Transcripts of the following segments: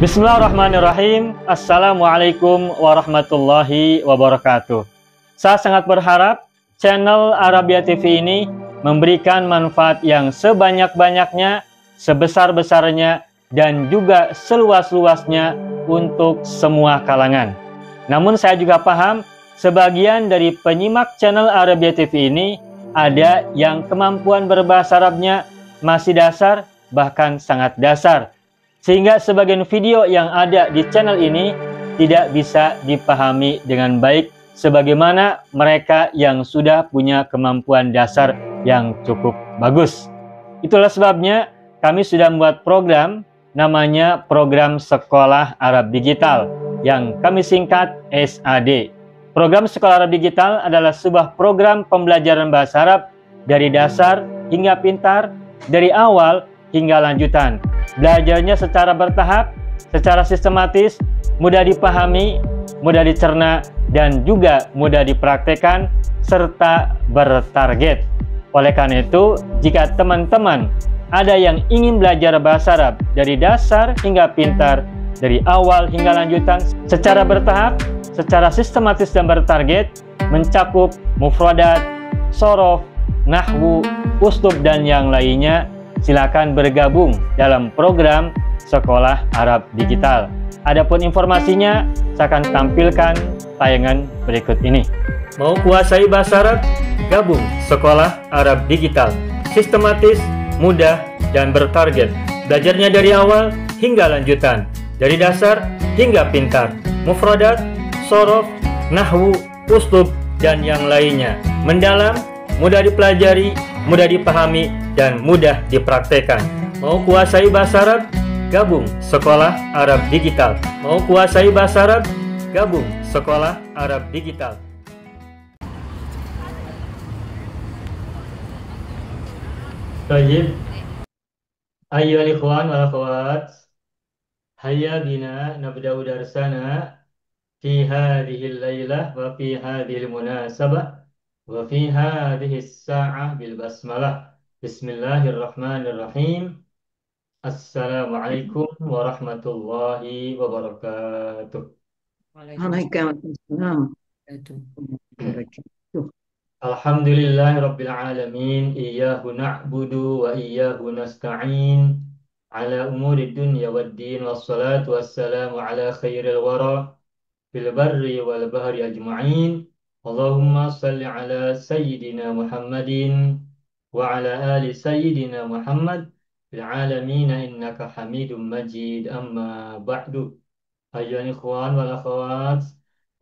Bismillahirrahmanirrahim. Assalamualaikum warahmatullahi wabarakatuh. Saya sangat berharap channel Arabia TV ini memberikan manfaat yang sebanyak-banyaknya, sebesar-besarnya, dan juga seluas-luasnya untuk semua kalangan. Namun saya juga paham sebagian dari penyimak channel Arabia TV ini ada yang kemampuan berbahasa Arabnya masih dasar, bahkan sangat dasar, sehingga sebagian video yang ada di channel ini tidak bisa dipahami dengan baik sebagaimana mereka yang sudah punya kemampuan dasar yang cukup bagus. Itulah sebabnya kami sudah membuat program namanya Program Sekolah Arab Digital yang kami singkat SAD. Program Sekolah Arab Digital adalah sebuah program pembelajaran bahasa Arab dari dasar hingga pintar, dari awal hingga lanjutan. Belajarnya secara bertahap, secara sistematis, mudah dipahami, mudah dicerna, dan juga mudah dipraktekkan, serta bertarget. Oleh karena itu, jika teman-teman ada yang ingin belajar bahasa Arab dari dasar hingga pintar, dari awal hingga lanjutan, secara bertahap, secara sistematis dan bertarget, mencakup mufradat, sorof, nahwu, uslub, dan yang lainnya, silakan bergabung dalam program Sekolah Arab Digital. Adapun informasinya, saya akan tampilkan tayangan berikut ini. Mau kuasai bahasa Arab? Gabung Sekolah Arab Digital. Sistematis, mudah, dan bertarget. Belajarnya dari awal hingga lanjutan, dari dasar hingga pintar, mufradat, sorof, nahwu, uslub, dan yang lainnya. Mendalam, mudah dipelajari, mudah dipahami, dan mudah dipraktekkan. Mau kuasai bahasa Arab? Gabung Sekolah Arab Digital. Mau kuasai bahasa Arab? Gabung Sekolah Arab Digital. Baik. Ayyuhal ikhwan wal akhwat, hayya bina nabda'u darsana fi hadhihi al-lailah wa fi hadhihi al-munasabah wa fi hadhihi as-sa'ah bil basmalah. Bismillahirrahmanirrahim. Assalamualaikum warahmatullahi wabarakatuh. Waalaikumsalam. Alhamdulillahi rabbil alamin. Iyyahu na'budu wa iyyahu nasta'in. Ala umuri dunya waddin. Wassalatu wassalamu ala khairil wara fil barri wal bahri ajma'in. Allahumma salli ala sayyidina Muhammadin wa ala ali sayyidina Muhammad fil alamin innaka hamidum majid. Amma ba'du. Ayyuhal ikhwan wal akhawat,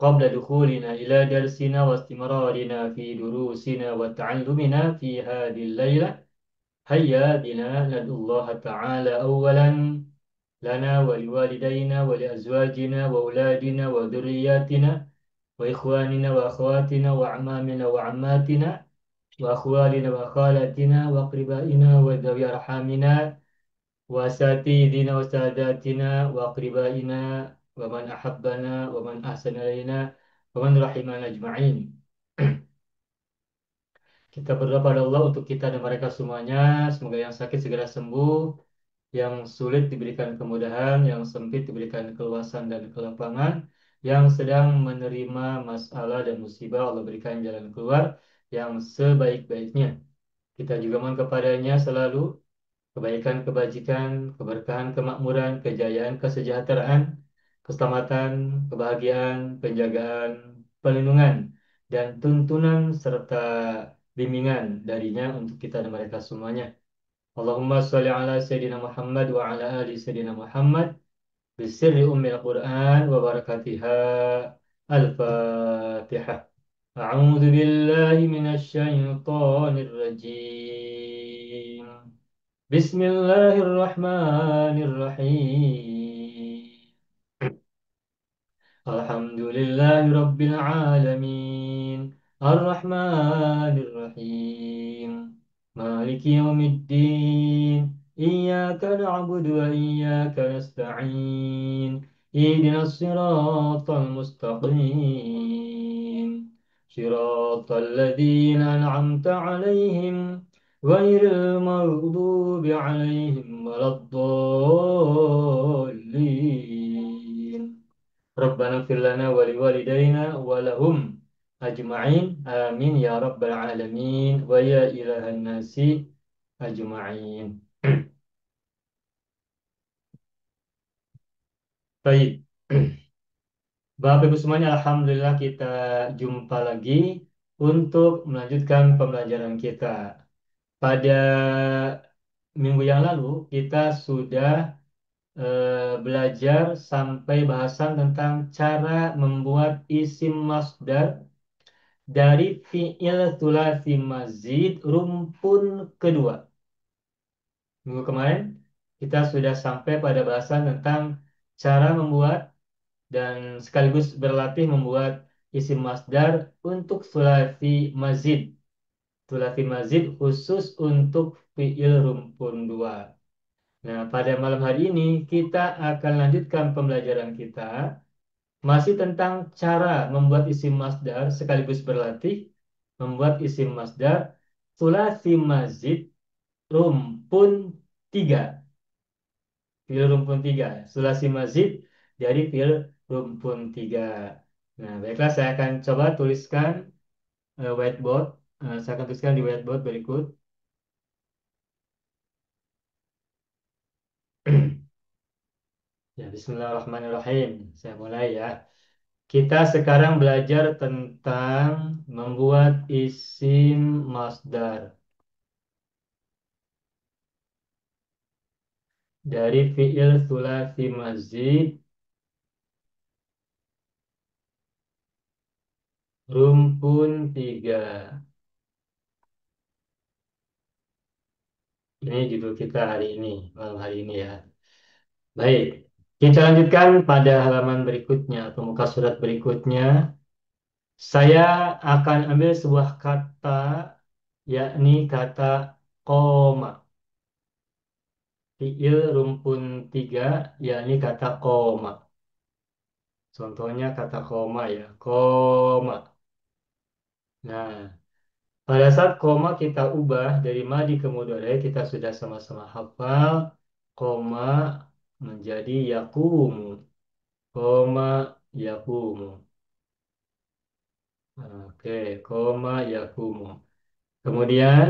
qabla dukhulina ila darsina wa istimrarina fi durusina wa ta'allumina fi hadhihi al-lailah, hayya bina nad'ullaha ta'ala awwalan lana wa liwalidayna wa liazwajina wa auladina wa dhurriyyatina wa ikhwanina wa akhwatina wa a'mamina wa ammatina wa akhwalina wa khalatina wa aqribaina wa dhawi arhamina wa asatidina wa sadatina wa aqribaina wa man ahabbana wa man ahsana ilaina wa man rahimana ajma'in. Kita berdoa pada Allah untuk kita dan mereka semuanya, semoga yang sakit segera sembuh, yang sulit diberikan kemudahan, yang sempit diberikan keluasan dan kelapangan, yang sedang menerima masalah dan musibah Allah berikan jalan keluar yang sebaik-baiknya. Kita juga mohon kepadanya selalu kebaikan, kebajikan, keberkahan, kemakmuran, kejayaan, kesejahteraan, keselamatan, kebahagiaan, penjagaan, perlindungan, dan tuntunan serta bimbingan darinya untuk kita dan mereka semuanya. Allahumma sholli ala Sayyidina Muhammad wa ala ali Sayyidina Muhammad bisirri ummil Quran wa barakatiha. Al-Fatihah. A'udzu billahi minasy syaithanir rajim. Bismillahirrahmanirrahim. Alhamdulillahi rabbil alamin. Ar-Rahmanir-Rahim. Maliki yaumiddin. Iyyaka na'budu wa iyyaka nasta'in. Ihdinas siratal mustaqim. Siratal ladzina an'amta 'alaihim ghairil maghdubi 'alaihim waladdallin. Rabbana fir lana wa liwalidayna wa lahum ajma'in. Amin ya rabbal alamin wa ya ilahan nasi ajma'in. Baik. Bapak Ibu semuanya, Alhamdulillah kita jumpa lagi untuk melanjutkan pembelajaran kita. Pada minggu yang lalu kita sudah belajar sampai bahasan tentang cara membuat isim masdar dari fi'il tsulatsi mazid rumpun kedua. Minggu kemarin kita sudah sampai pada bahasan tentang cara membuat dan sekaligus berlatih membuat isim masdar untuk sulasi mazid. Sulasi mazid khusus untuk fiil rumpun dua. Nah, pada malam hari ini kita akan lanjutkan pembelajaran kita masih tentang cara membuat isim masdar sekaligus berlatih membuat isim masdar sulasi mazid rumpun tiga. Fiil rumpun tiga. Sulasi mazid dari fiil rumpun tiga. Nah, baiklah saya akan coba tuliskan whiteboard. Saya akan tuliskan di whiteboard berikut. Ya, Bismillahirrahmanirrahim. Saya mulai ya. Kita sekarang belajar tentang membuat isim masdar dari fiil sulasi mazid rumpun tiga. Ini judul kita hari ini, malam hari ini ya. Baik, kita lanjutkan pada halaman berikutnya atau muka surat berikutnya. Saya akan ambil sebuah kata, yakni kata koma. Fiil rumpun tiga, yakni kata koma. Contohnya kata koma ya, koma. Nah, pada saat koma kita ubah dari madi ke mudhari, kita sudah sama-sama hafal koma menjadi yakumu. Koma yakumu. Oke, koma yakumu. Kemudian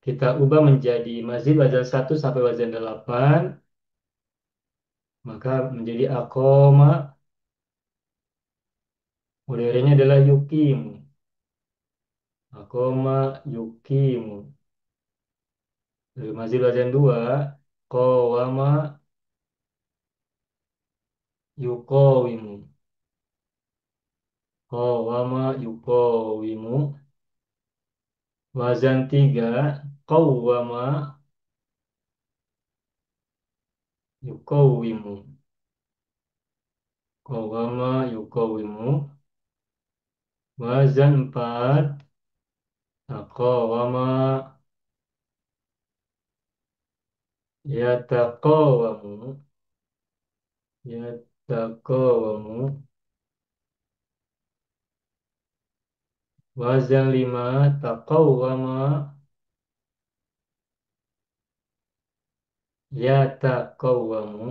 kita ubah menjadi mazid wazan 1 sampai wazan 8, maka menjadi akoma, mudhari'nya adalah yukimu. Akoma yukimu. Dari mazid wazan 2, kowama yukowimu. Kowama yukowimu. Wazan 3, kowama yukowimu. Kowama yukowimu. Wazan 4, akowama yataqawamu. Yataqawamu. Wazan 5, taqawwama yataqawwamu.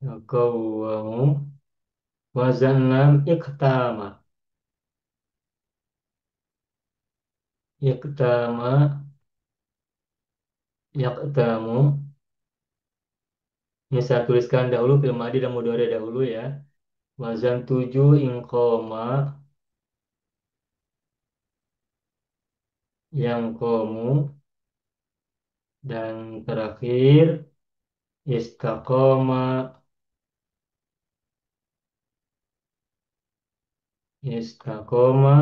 Taqawwamu. Wazan 6, iqtama. Iqtama yaqtamu. Ini saya tuliskan dahulu fil madi dan mudhari dahulu ya. Wazan 7, inqoma yang komu. Dan terakhir istaqoma. Istaqoma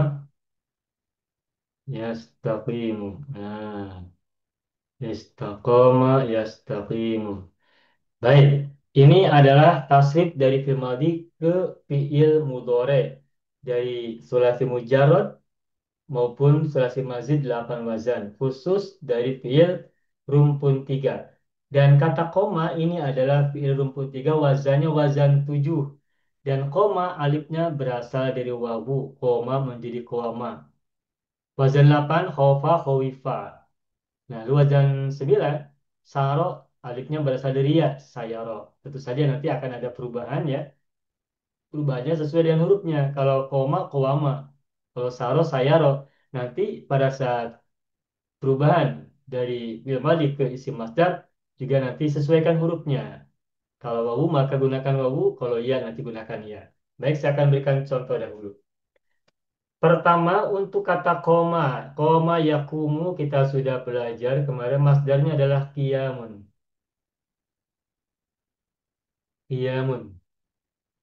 yastaqimu. Nah, istaqoma yastaqimu. Baik, ini adalah tasrif dari fi'il madhi ke fi'il mudhari dari sulasi mujarrad maupun sulasi mazid 8 wazan, khusus dari fi'il rumpun 3. Dan kata koma ini adalah fi'il rumpun 3, wazannya wazan 7. Dan koma alifnya berasal dari wawu, koma menjadi koma. Wazan 8, khofa, khowifa. Nah, lalu wazan 9, saro, Alifnya berasal dari ya, sayaro. Tentu saja nanti akan ada perubahan ya. Perubahannya sesuai dengan hurufnya. Kalau koma, kowama. Kalau saro, sayaro. Nanti pada saat perubahan dari fi'il madhi ke isim masdar juga nanti sesuaikan hurufnya. Kalau wawu maka gunakan wawu, kalau ya nanti gunakan ya. Baik, saya akan berikan contoh dahulu. Pertama untuk kata koma, koma yakumu kita sudah belajar kemarin masdarnya adalah kiamun. Kiamun.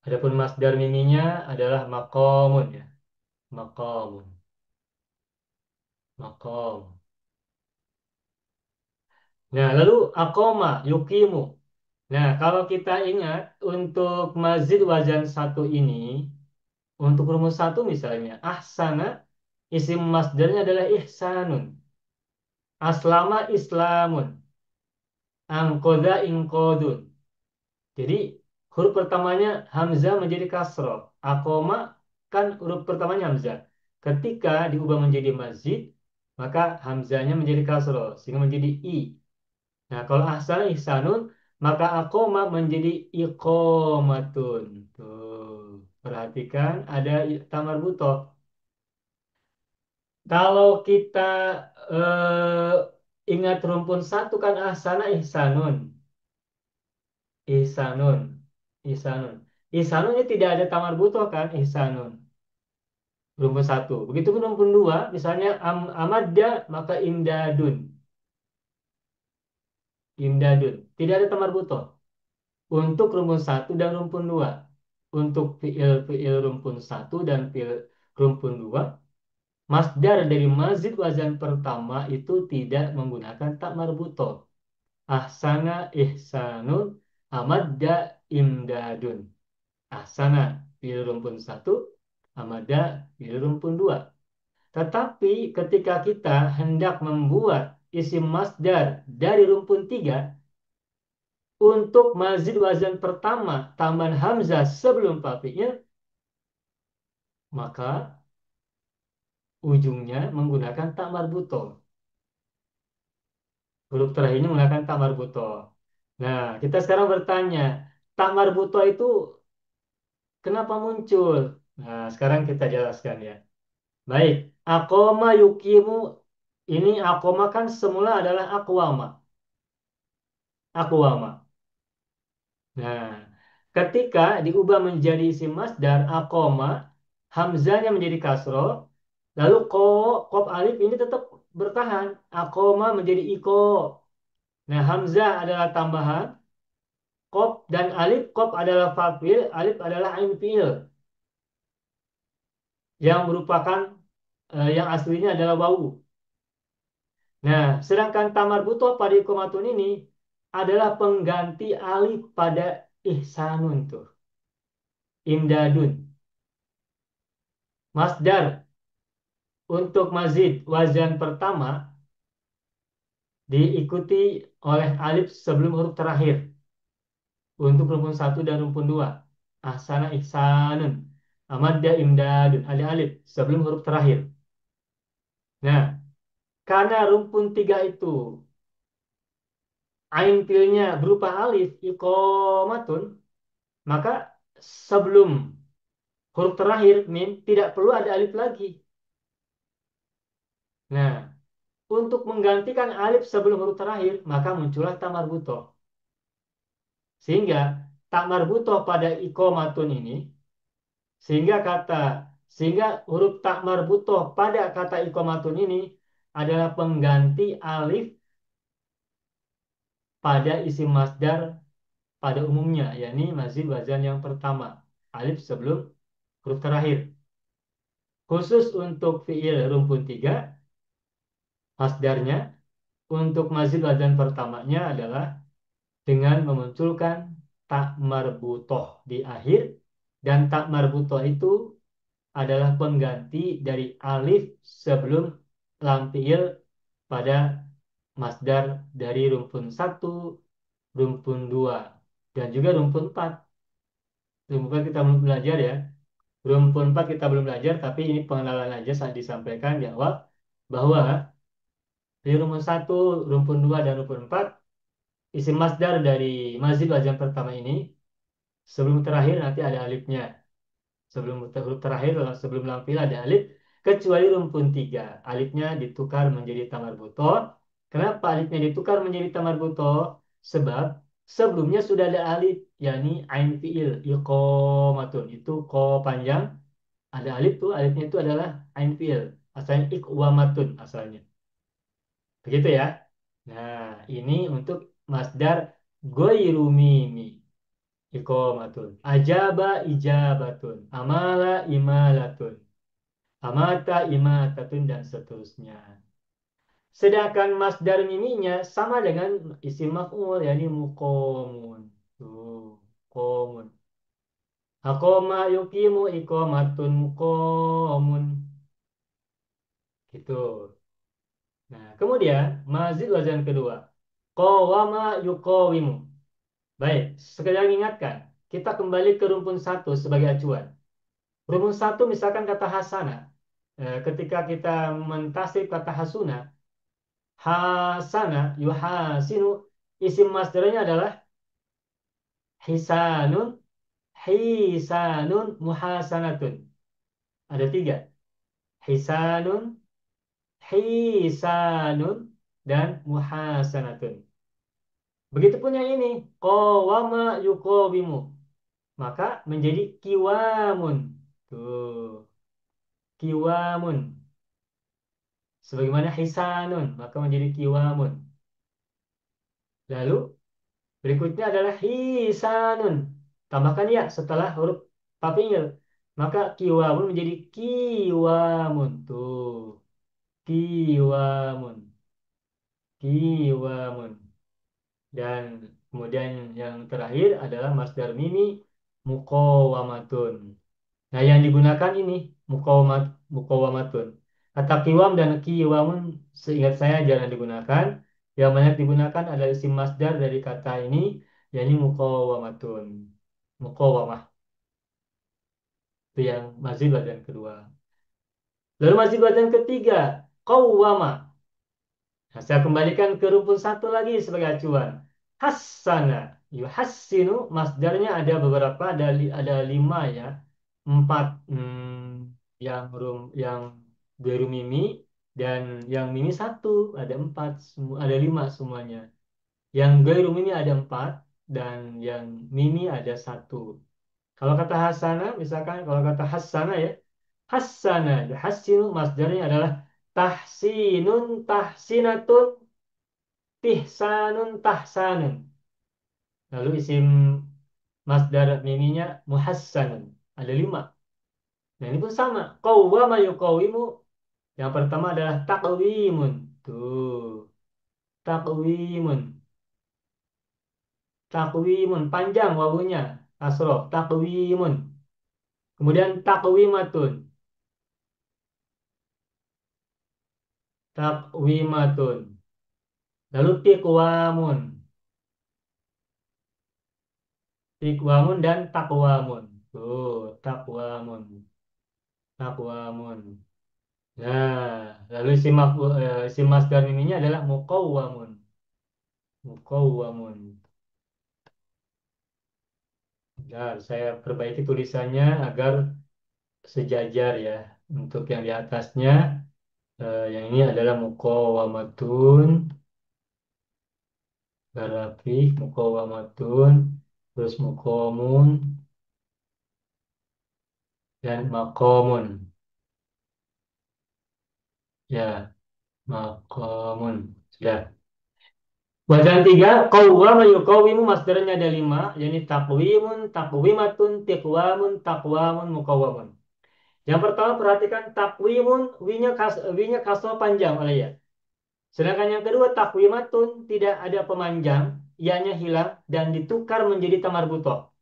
Adapun masdar miminya adalah makomun ya. Makomun. Makom. Nah, lalu akoma, yukimu. Nah, kalau kita ingat untuk mazid wazan satu ini, untuk rumus satu misalnya, ahsana, isim masdarnya adalah ihsanun. Aslama islamun. Angkoda ingkodun. Jadi huruf pertamanya hamzah menjadi kasroh. Akoma kan huruf pertamanya hamzah. Ketika diubah menjadi mazid, maka hamzahnya menjadi kasroh sehingga menjadi i. Nah, kalau ahsana ihsanun, maka akoma menjadi iqomatun. Tuh, perhatikan ada tamar butoh. Kalau kita ingat rumpun satu kan ahsana ihsanun. Ihsanun. Ihsanun. Ihsanun ini tidak ada tamar butoh kan? Ihsanun. Rumpun satu. Begitu pun rumpun dua, misalnya amadda maka imdadun. Imdadun. Tidak ada tamar butoh. Untuk rumpun satu dan rumpun dua. Untuk fiil rumpun satu dan fiil rumpun dua, masdar dari mazid wazan pertama itu tidak menggunakan tak marbutoh. Ahsana ihsanun amadda imdadun. Ahsana fiil rumpun satu, amada fiil rumpun dua. Tetapi ketika kita hendak membuat isim masdar dari rumpun tiga, untuk mazid wazan pertama tambahan hamzah sebelum pafi'il, maka ujungnya menggunakan tak marbutoh. Huruf terakhirnya menggunakan tak marbutoh. Nah, kita sekarang bertanya, tak marbutoh itu kenapa muncul? Nah, sekarang kita jelaskan ya. Baik, akoma yukimu ini akoma kan semula adalah akwama. Akwama. Nah, ketika diubah menjadi isim masdar akoma, hamzanya menjadi kasro, lalu kop alif ini tetap bertahan. Akoma menjadi iko. Nah, hamzah adalah tambahan, kop dan alif, kop adalah fa'il, alif adalah ain fi'il yang merupakan yang aslinya adalah wawu. Nah, sedangkan tamar butoh pada ikomatun ini adalah pengganti alif pada ihsanun tuh. Imdadun. Masdar untuk mazid wazan pertama diikuti oleh alif sebelum huruf terakhir. Untuk rumpun satu dan rumpun dua. Ahsana ihsanun. Amadda imdadun. Ada alif sebelum huruf terakhir. Nah, karena rumpun tiga itu ain pilnya berupa alif ikomatun, maka sebelum huruf terakhir mim tidak perlu ada alif lagi. Nah, untuk menggantikan alif sebelum huruf terakhir, maka muncullah ta marbutoh. Sehingga ta marbutoh pada ikomatun ini, sehingga kata sehingga huruf ta marbutoh pada kata ikomatun ini adalah pengganti alif pada isim masdar pada umumnya, yakni mazid wazan yang pertama, alif sebelum huruf terakhir. Khusus untuk fiil rumpun tiga, masdarnya untuk mazid wazan pertamanya adalah dengan memunculkan tak marbutoh di akhir, dan tak marbutoh itu adalah pengganti dari alif sebelum lam fiil pada masdar dari rumpun satu, rumpun dua, dan juga rumpun 4. Rumpun 4 kita belum belajar ya. Rumpun 4 kita belum belajar, tapi ini pengenalan aja saat disampaikan di awal bahwa di rumpun satu, rumpun 2, dan rumpun 4 isim masdar dari mazid wazan pertama ini, sebelum terakhir nanti ada alifnya. Sebelum huruf terakhir, sebelum lam fi'il ada alif, kecuali rumpun tiga. Alifnya ditukar menjadi tamar buto. Kenapa alifnya ditukar menjadi tamar buto? Sebab sebelumnya sudah ada alif, yakni ain fi'il, iqomatun. Itu ko panjang, ada alif tuh, alifnya itu adalah ain fi'il. Asalnya ikwamatun asalnya. Begitu ya. Nah, ini untuk masdar goiru mimi. Iqamatun. Ajaba ijabatun. Amala imalatun. Amata imatatun dan seterusnya. Sedangkan masdar miminya sama dengan isim maf'ul yakni muqamun. Tuh, muqamun. Aqama yuqimu iqamatun muqamun. Gitu. Nah, kemudian mazid wazan kedua. Qawama yuqawimu. Baik, sekedar mengingatkan, kita kembali ke rumpun satu sebagai acuan. Rumus satu misalkan kata hasana. Ketika kita mentasrif kata hasuna, hasana, yuhasinu, isim masdarnya adalah hisanun, hisanun, muhasanatun. Ada tiga. Hisanun, hisanun, dan muhasanatun. Begitupun yang ini, qawama yuqawimu. Maka menjadi kiwamun. Tuh, kiwamun. Sebagaimana hisanun, maka menjadi kiwamun. Lalu berikutnya adalah hisanun. Tambahkan ya setelah huruf papingil. Maka kiwamun menjadi kiwamun. Tuh, kiwamun. Kiwamun. Dan kemudian yang terakhir adalah masdar mimi muqawamatun. Nah, yang digunakan ini muqawamat, muqawamatun. Kata kiwam dan kiwamun seingat saya jarang digunakan. Yang banyak digunakan adalah isim masdar dari kata ini, yakni muqawamatun. Muqawamah itu yang mazid badan kedua. Lalu mazid badan ketiga, qawwama. Nah, saya kembalikan ke rumpun satu lagi sebagai acuan. Hassana, yuhassinu, masdarnya ada beberapa, ada lima ya, empat yang biru mimi dan yang mimi satu, ada empat, ada lima semuanya. Yang biru mimi ada empat dan yang mimi ada satu. Kalau kata hasana, misalkan kalau kata hasana ya, hasana, yuhassinu, masdarnya adalah tahsinun, tahsinatun, tihsanun tahsanun. Lalu isim masdar miminya muhassanun. Ada lima. Nah ini pun sama. Qawwama yuqawimu. Yang pertama adalah taqwimun. Tuh. Taqwimun. Taqwimun. Panjang wawunya. Kasroh. Taqwimun. Kemudian taqwimatun. Taqwimatun. Lalu tiqwamun. Tiqwamun dan taqwamun. Tuh. Taqwamun. Taqwamun. Nah, lalu si masdar miminya adalah muqawwamun. Muqawwamun. Bentar, saya perbaiki tulisannya agar sejajar ya. Untuk yang di atasnya, yang ini adalah muqawwamatun, garafi, muqawwamatun, terus muqawamun, dan maqamun. Ya, maqamun. Sudah. Wazan tiga, qawwama yuqawimu masdarnya ada lima, yakni taqwimun, taqwimatun, tiqwamun, taqwamun, muqawwamun. Yang pertama perhatikan takwimun, winya kasro panjang oleh ya. Sedangkan yang kedua takwimatun tidak ada pemanjang, ianya hilang dan ditukar menjadi tamar butoh.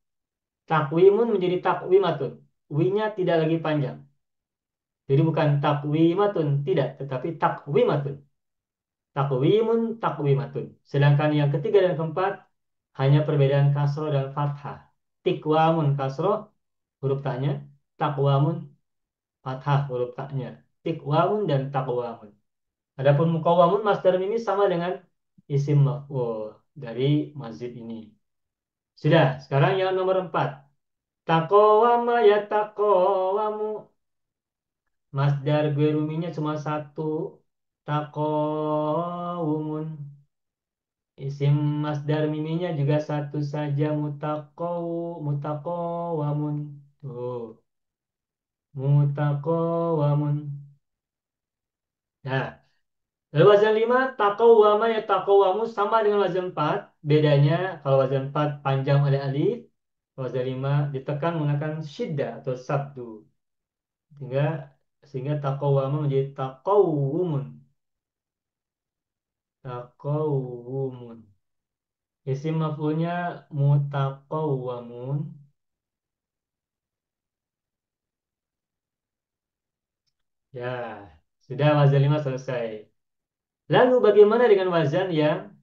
Takwimun menjadi takwimatun, winya tidak lagi panjang. Jadi bukan takwimatun tidak, tetapi takwimatun. Takwimun, takwimatun. Sedangkan yang ketiga dan keempat hanya perbedaan kasro dan fathah. Tikwamun kasro huruf taknya, takwamun fathah huruf taknya. Tikwamun dan takwamun. Adapun mukawamun masdar ini sama dengan isim maf'ul. dari masjid ini. Sudah, sekarang yang nomor 4. Taqawama ya taqawamu. Masdar geruminya cuma satu. Taqawumun. Isim masdar miminya juga satu saja. Mutaqawamun. Tuh, mutaqawamun. Nah, lalu wazan 5 taqawwama ya taqawwamu sama dengan wazan 4. Bedanya kalau wazan 4 panjang oleh alif, kalau wazan 5 ditekan menggunakan syiddah atau sabdu. Sehingga sehingga taqawwama menjadi taqawwumun. Taqawwumun. Isim maf'ulnya mutaqawwamun. Ya, sudah wazan 5 selesai. Lalu bagaimana dengan wazan yang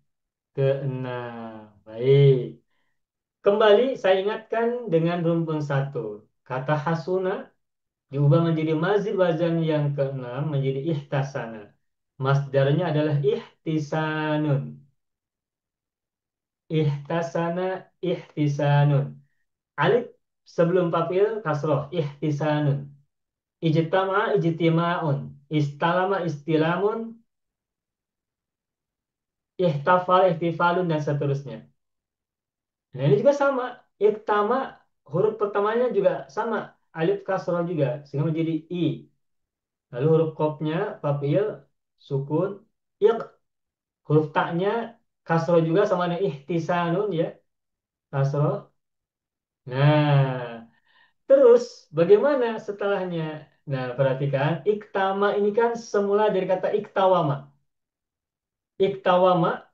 keenam? Baik. Kembali saya ingatkan dengan rumpun satu. Kata hasuna diubah menjadi mazid wazan yang keenam menjadi ihtasana. Masdarnya adalah ihtisanun. Ihtasana, ihtisanun. Alif sebelum fa'il kasroh, ihtisanun. Ijtama, ijtimaun. Istalama, istilamun. Ihtafal, ihtifalun, dan seterusnya. Nah ini juga sama. Iktama, huruf pertamanya juga sama. Alif kasroh juga, sehingga menjadi i. Lalu huruf kopnya, fa'il, sukun, iq. Huruf taknya, kasroh juga sama dengan ihtisanun ya. Kasroh. Nah, terus bagaimana setelahnya? Nah, perhatikan. Iktama ini kan semula dari kata iktawama. Iktawama,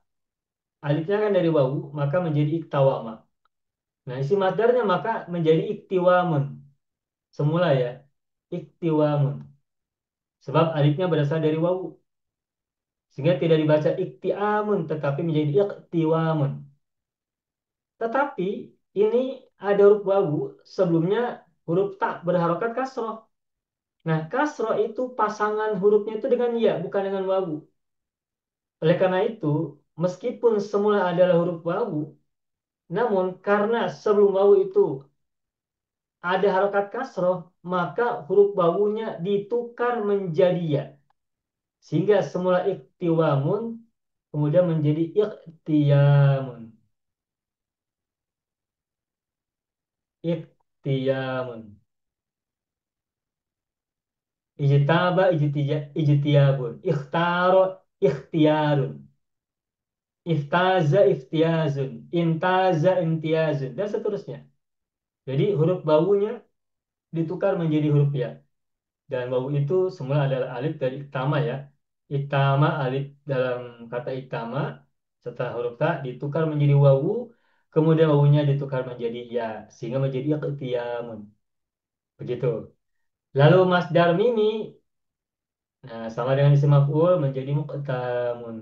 alifnya kan dari wawu, maka menjadi iktawama. Nah, isi masdarnya maka menjadi iktiwamun. Semula ya. Iktiwamun. Sebab alifnya berasal dari wawu. Sehingga tidak dibaca iktiamun, tetapi menjadi iktiwamun. Tetapi ini ada huruf wawu, sebelumnya huruf tak berharokat kasroh. Nah, kasroh itu pasangan hurufnya itu dengan ya, bukan dengan wawu. Oleh karena itu, meskipun semula adalah huruf wawu, namun karena sebelum wawu itu ada harokat kasroh, maka huruf wawunya ditukar menjadi ya. Sehingga semula iktiwamun, kemudian menjadi iktiyamun. Iktiyamun. Ijtaba, ijtiyabun. Ikhtaro, ikhtiyarun. Iftaza, iftiyazun. Intaza, imtiyazun. Dan seterusnya. Jadi huruf baunya ditukar menjadi huruf ya. Dan wawu itu semula adalah alif dari iktama ya. Iktama alif dalam kata iktama setelah huruf ta ditukar menjadi wawu, kemudian wawunya ditukar menjadi ya sehingga menjadi iqtiyamun. Begitu. Lalu masdar mimi nah sama dengan isim maf'ul menjadi muqtamun.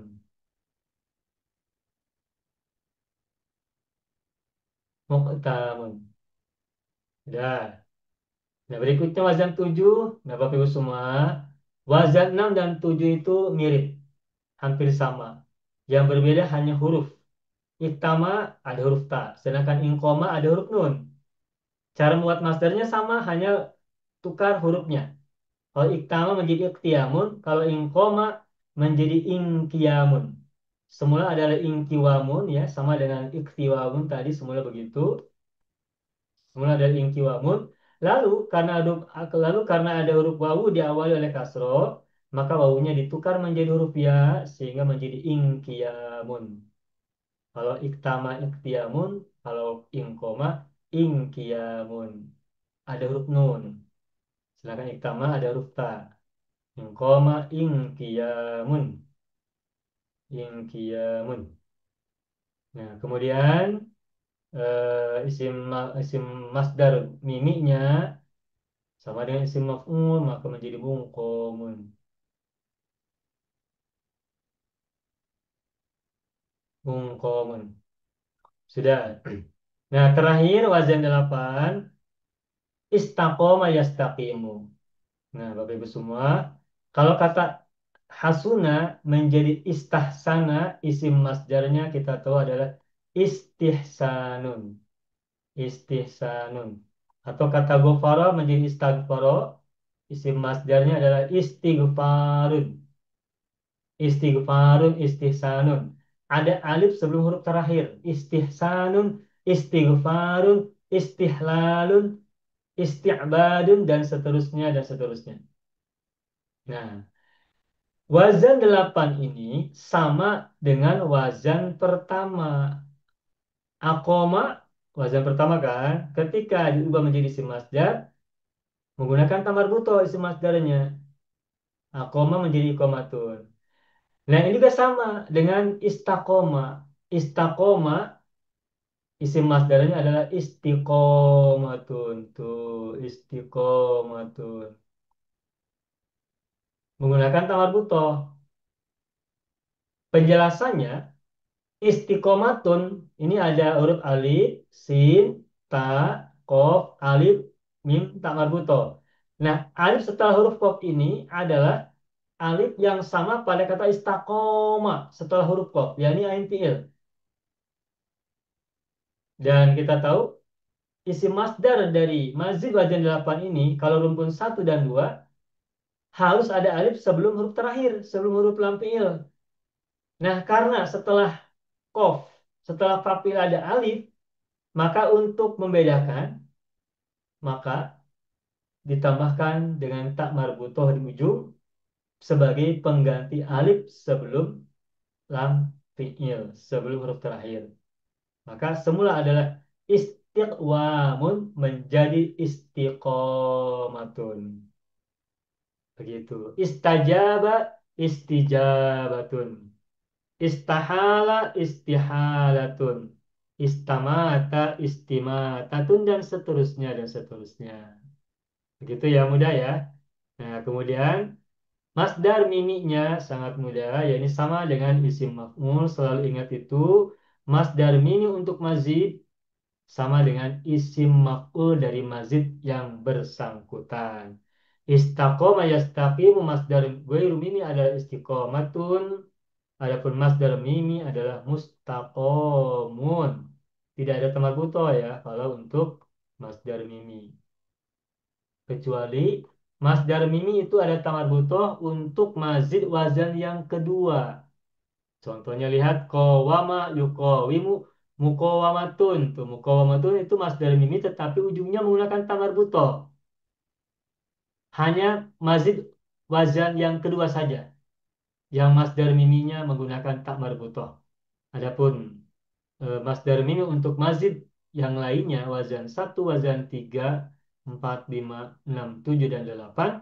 Muqtamun. Ya. Nah, berikutnya wazan 7. Nah, Bapak Ibu semua, wazan 6 dan 7 itu mirip, hampir sama. Yang berbeda hanya huruf. Iktama ada huruf ta, sedangkan ingkoma ada huruf nun. Cara membuat masdarnya sama, hanya tukar hurufnya. Kalau iktama menjadi iktiamun, kalau ingkoma menjadi ingkiamun. Semula adalah ingkiwamun ya, sama dengan iktiwamun tadi semula begitu. Semula adalah ingkiwamun. Lalu karena ada huruf wawu diawali oleh kasro, maka wawunya ditukar menjadi huruf ya sehingga menjadi ingkiamun. Kalau iktama iktiamun, kalau ingkoma ingkiamun. Ada huruf nun. Sedangkan iktama ada huruf ta. Ingkoma ingkiamun. Ingkiamun. Nah, kemudian isim masdar miminya sama dengan isim maf'ul maka menjadi mungkomun. Mungkomun. Sudah. Nah, terakhir wazan 8 istaqoma yastaqimu. Nah, Bapak Ibu semua, kalau kata hasuna menjadi istahsana, isim masdarnya kita tahu adalah istihsanun. Istihsanun. Atau kata gofaro menjadi istaghfaro, isim masdarnya adalah istighfarun. Istighfarun, istihsanun. Ada alif sebelum huruf terakhir. Istihsanun, istighfarun, istihlalun, isti'badun, dan seterusnya, dan seterusnya. Nah, wazan 8 ini sama dengan wazan pertama. Akoma, wazan pertama kan, ketika diubah menjadi isim masdar, menggunakan tamar buto isim masdarnya. Akoma menjadi ikomatun. Nah, ini juga sama dengan istakoma. Istakoma, isim masdarnya adalah istiqomatun. Tuh, istiqomatun. Menggunakan tamar buto. Penjelasannya, istiqomatun ini ada huruf alif, sin, ta, kof, alif, mim, ta marbuto. Nah, alif setelah huruf kof ini adalah alif yang sama pada kata istaqoma setelah huruf kof, yakni ain fiil. Dan kita tahu isi masdar dari mazid wajan 8 ini kalau rumpun satu dan 2 harus ada alif sebelum huruf terakhir, sebelum huruf lam fiil. Nah, karena setelah kof, setelah fa'il ada alif, maka untuk membedakan, maka ditambahkan dengan tak marbutoh di ujung sebagai pengganti alif sebelum lam fi'il, sebelum huruf terakhir. Maka semula adalah istiqwamun menjadi istiqomatun. Begitu. Istajaba, istijabatun. Istahala, istihalatun. Istamata, istimatatun, dan seterusnya, dan seterusnya. Begitu ya, mudah ya. Nah, kemudian masdar miminya sangat mudah, yakni sama dengan isim maf'ul. Selalu ingat itu. Masdar mimi untuk mazid sama dengan isim maf'ul dari mazid yang bersangkutan. Istaqoma yastaqimu, masdar ghairu mimi adalah istiqomatun. Adapun masdar mimi adalah mustaqomun. Tidak ada tamar buto ya kalau untuk masdar mimi. Kecuali masdar mimi itu ada tamar butoh untuk mazid wazan yang kedua. Contohnya lihat kowama yukowimu mukowamatun. Tuh, mukowamatun itu masdar mimi tetapi ujungnya menggunakan tamar butoh. Hanya mazid wazan yang kedua saja yang masdar miminya menggunakan tamar butoh. Adapun masdar mimi untuk mazid yang lainnya wazan satu, wazan 3, 4, 5, 6, 7, dan 8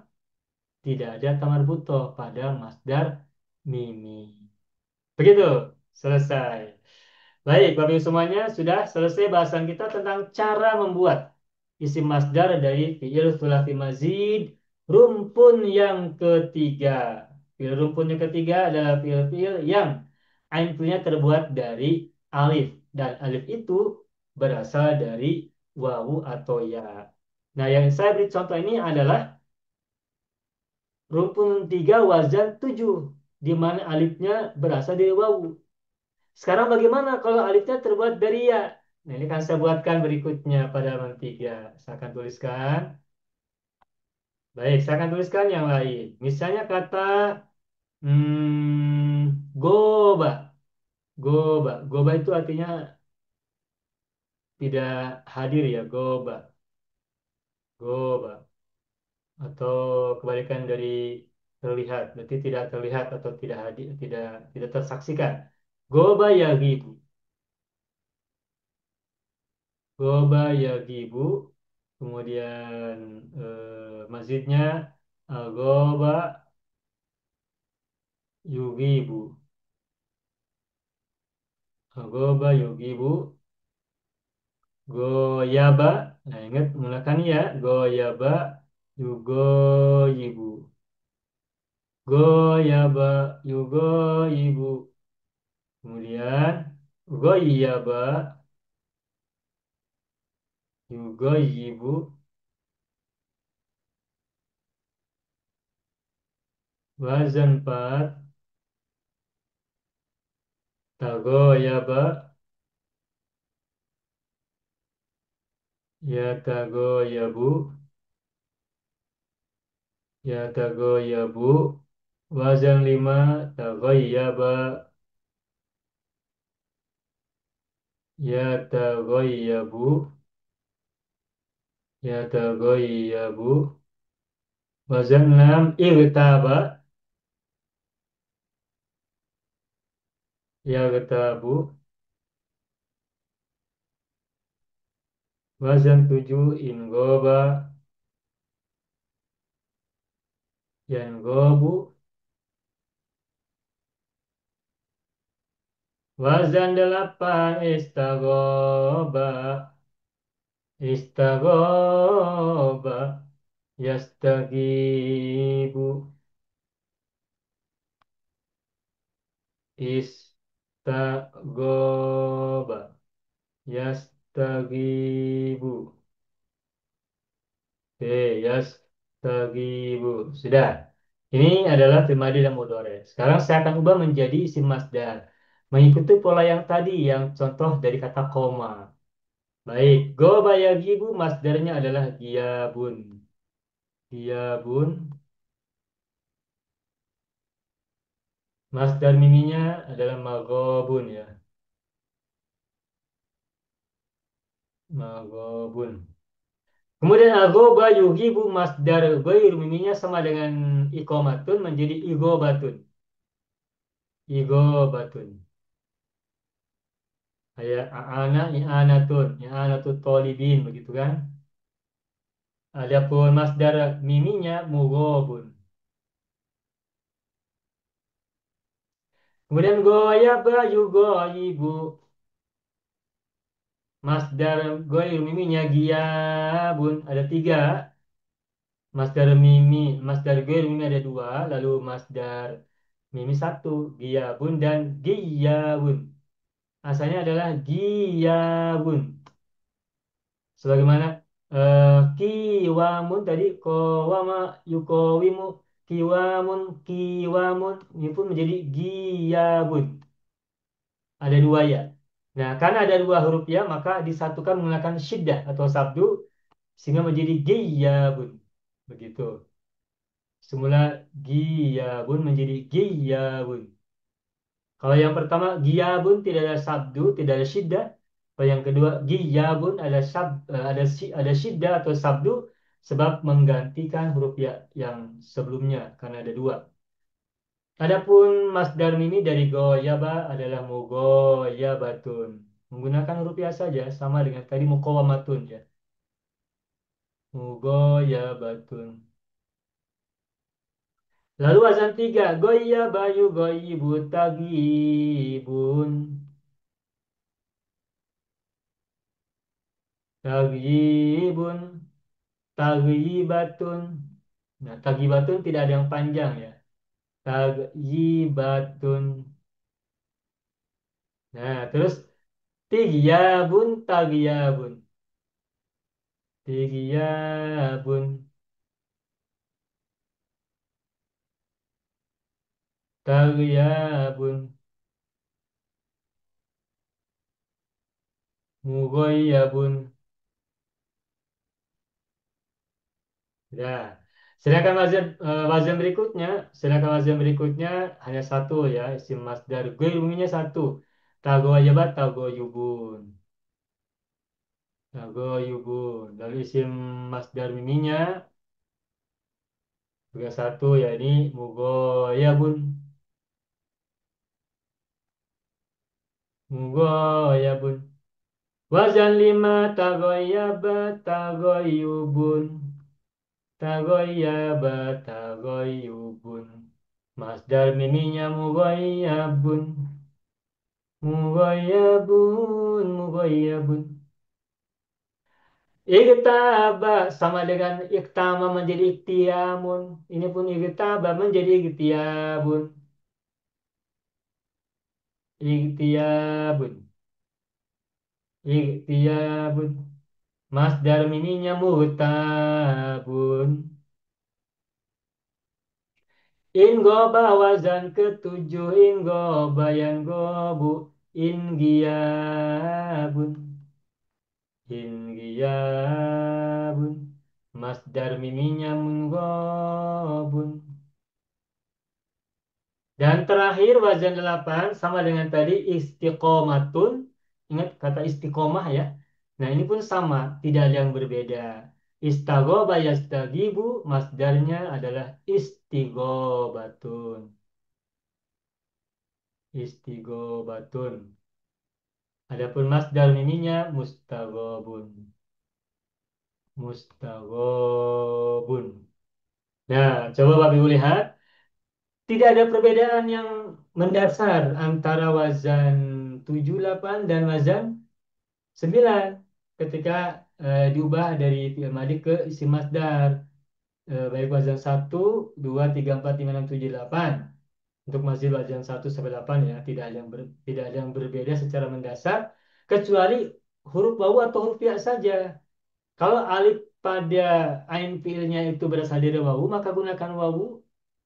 tidak ada tamar butoh pada masdar mimi. Begitu, selesai. Baik, Bapak Ibu semuanya, sudah selesai bahasan kita tentang cara membuat isim masdar dari fi'il sulasi mazid rumpun yang ketiga. Fi'il rumpun yang ketiga adalah fi'il-fi'il yang ain fi'ilnya terbuat dari alif, dan alif itu berasal dari wawu atau ya. Nah, yang saya beri contoh ini adalah rumpun 3 wazan 7 di mana alifnya berasal dari wawu. Sekarang bagaimana kalau alifnya terbuat dari ya? Nah, ini kan saya buatkan berikutnya pada halaman 3. Saya akan tuliskan. Baik, saya akan tuliskan yang lain. Misalnya kata goba. Goba. Goba itu artinya tidak hadir ya, goba. Goba. Atau kebalikan dari terlihat, berarti tidak terlihat atau tidak hadir, tidak tersaksikan. Goba ya gibu. Goba yagibu, kemudian masjidnya Goba yugibu, Goba yugibu, Goyaba. Nah, ingat menggunakan ya, Goyaba yugoyibu, Goyaba yugoyibu, kemudian Goyaba yugoyibu, Wazan 4. Tagoyaba. Yatagoyabu. Yatagoyabu. Wazan 5. Tagoyaba. Yatagoyabu. Yatagoyabu. Wazan 6. Irtaba. Yartabu. Wazan 7. Ingoba. Yangobu. Wazan 8. Istagoba. Istagoba. Yastagibu. Istagoba. Yastagibu. Oke, yastagibu. Sudah. Ini adalah fi'il madhi dan mudhari. Sekarang saya akan ubah menjadi isim masdar. Mengikuti pola yang tadi, yang contoh dari kata koma. Baik, goba yagibu masdarnya adalah giyabun. Giyabun. Masdar miminya adalah magobun ya. Magobun. Kemudian agoba yugibu masdar goir miminya sama dengan ikomatun menjadi igobatun. Igobatun. Kayak aana, i'anatun, i'anatut tolibin begitu kan. Adapun masdar miminya mugobun. Kemudian goyaba yugoyibu. Masdar goir miminya giyabun. Ada tiga. Masdar mimi, masdar goir mimi ada dua. Lalu masdar mimi satu. Giyabun dan giyabun. Asalnya adalah giyabun. Sebagaimana kiwamun tadi kowama yukowimu kiwamun ini pun menjadi giyabun. Ada dua ya. Nah, karena ada dua huruf ya, maka disatukan menggunakan syiddah atau sabdu sehingga menjadi giyabun. Begitu. Semula giyabun menjadi giyabun. Kalau yang pertama giyabun tidak ada sabdu, tidak ada syiddah. Kalau yang kedua giyabun ada syiddah atau sabdu sebab menggantikan huruf ya yang sebelumnya karena ada dua. Adapun masdar mimi dari goyaba adalah mugoyabatun. Menggunakan huruf ya saja sama dengan tadi muqawamatun ya. Mugoyabatun. Lalu wazan tiga goyaba yugoyibu tagibun. Tagyibun, tagyibatun. Nah, tagyibatun tidak ada yang panjang ya. Tagyibatun. Nah, terus tigyabun, tagyabun. Tigyabun, tagyabun. Mugoyabun. Ya. Sedangkan wazan berikutnya hanya satu ya, isim masdar. Gue ilmunya satu. Tagoyabat, tagoyubun. Tagoyubun. Lalu isim masdar miminya juga satu ya ini mugoyabun. Mugoyabun. Wazan 5 tagoyaba tagoyubun. Tagoyaba tagoyubun. Masdar miminya mugoyabun. Mugoyabun. Mugoyabun. Iktaba sama dengan iktama menjadi iktiamun. Ini pun iktaba menjadi iktiabun. Iktiabun. Iktiyabun. Masdar miminya mutabun. Ingoba wazan ketujuh, ingoba yang gobu, inggiabun, inggiabun, masdar miminya mungobun. Dan terakhir wazan 8 sama dengan tadi istiqomatun. Ingat kata istiqomah ya. Nah ini pun sama, tidak ada yang berbeda. Istagoba yastagibu, masdarnya adalah istigobatun. Istigobatun. Adapun masdar miminya mustagobun. Mustagobun. Nah, coba Bapak Ibu lihat. Tidak ada perbedaan yang mendasar antara wazan 78 dan wazan 9 ketika diubah dari fi'il madhi ke isim masdar. Baik wazan 1, 2, 3, 4, 5, 6, 7, 8. Untuk masih wazan 1 sampai 8 ya, tidak ada yang berbeda secara mendasar kecuali huruf wawu atau huruf ya saja. Kalau alif pada ain fiilnya itu berasal dari wawu, maka gunakan wawu.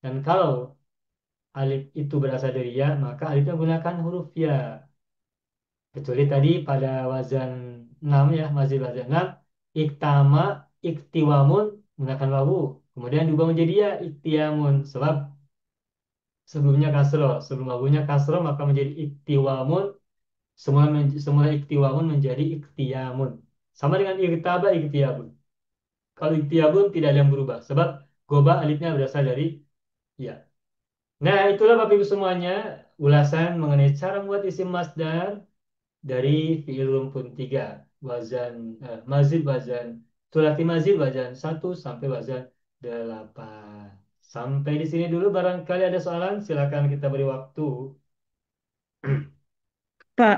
Dan kalau alif itu berasal dari ya, maka alifnya gunakan huruf ya. Kecuali tadi pada wazan 6 ya, masih wazan 6, iktama, iktiwamun menggunakan wawu. Kemudian diubah menjadi ya, iktiamun. Sebab sebelumnya kasro, sebelum wawunya kasro maka menjadi iktiwamun. Semula iktiwamun menjadi iktiamun. Sama dengan irtaba, iktiabun. Kalau iktiabun tidak ada yang berubah. Sebab goba alifnya berasal dari ya. Nah, itulah Bapak Ibu semuanya ulasan mengenai cara membuat isim masdar dari fi'il rumpun 3 wazan mazid wazan sulati mazid wazan 1 sampai wazan 8. Sampai di sini dulu barangkali ada soalan silakan kita beri waktu. Pak,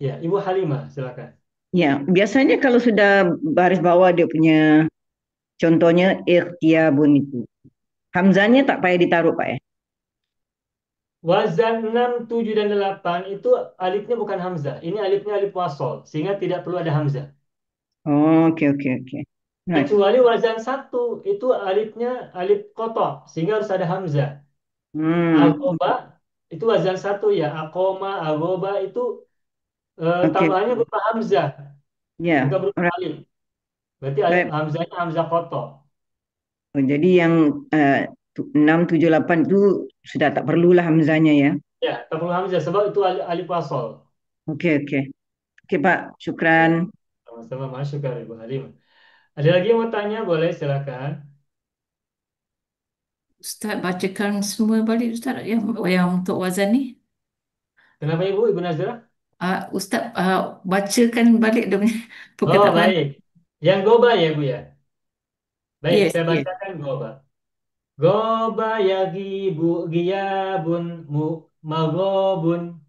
Ya, Ibu Halimah silakan. ya, biasanya kalau sudah baris bawah dia punya contohnya ikhtiabun itu. Hamzanya tak payah ditaruh, Pak ya. Wazan 6, 7 dan 8 itu alifnya bukan hamzah. Ini alifnya alif wasol sehingga tidak perlu ada hamzah. Oh, oke, oke, oke. Nah, Kecuali wazan 1 itu alifnya alif kotok sehingga harus ada hamzah. hmm, Agoba itu wazan 1 ya. Akoma, agoba itu oke, tambahannya berupa hamzah, ya. bukan berupa Alright. alif. Berarti Baik. hamzahnya hamzah koto. Oh, jadi yang 6, 7, 8 itu sudah tak perlulah hamzanya ya. Ya, tak perlu hamzah sebab itu alif wasol. Oke, oke. Oke, Pak. Syukran. Sama-sama masuk ke Ibu Halim. Ada lagi yang mau tanya? Boleh, silakan. Ustaz bacakan semua balik Ustaz yang untuk wazan ni. Kenapa Ibu, Ibu Nazira? Ustaz bacakan balik dia punya Oh, perkataan. baik. Yang goba ya, Bu ya. Baik, Yes, saya yes. bacakan goba. Goba ya gibu giyabun mu magobun.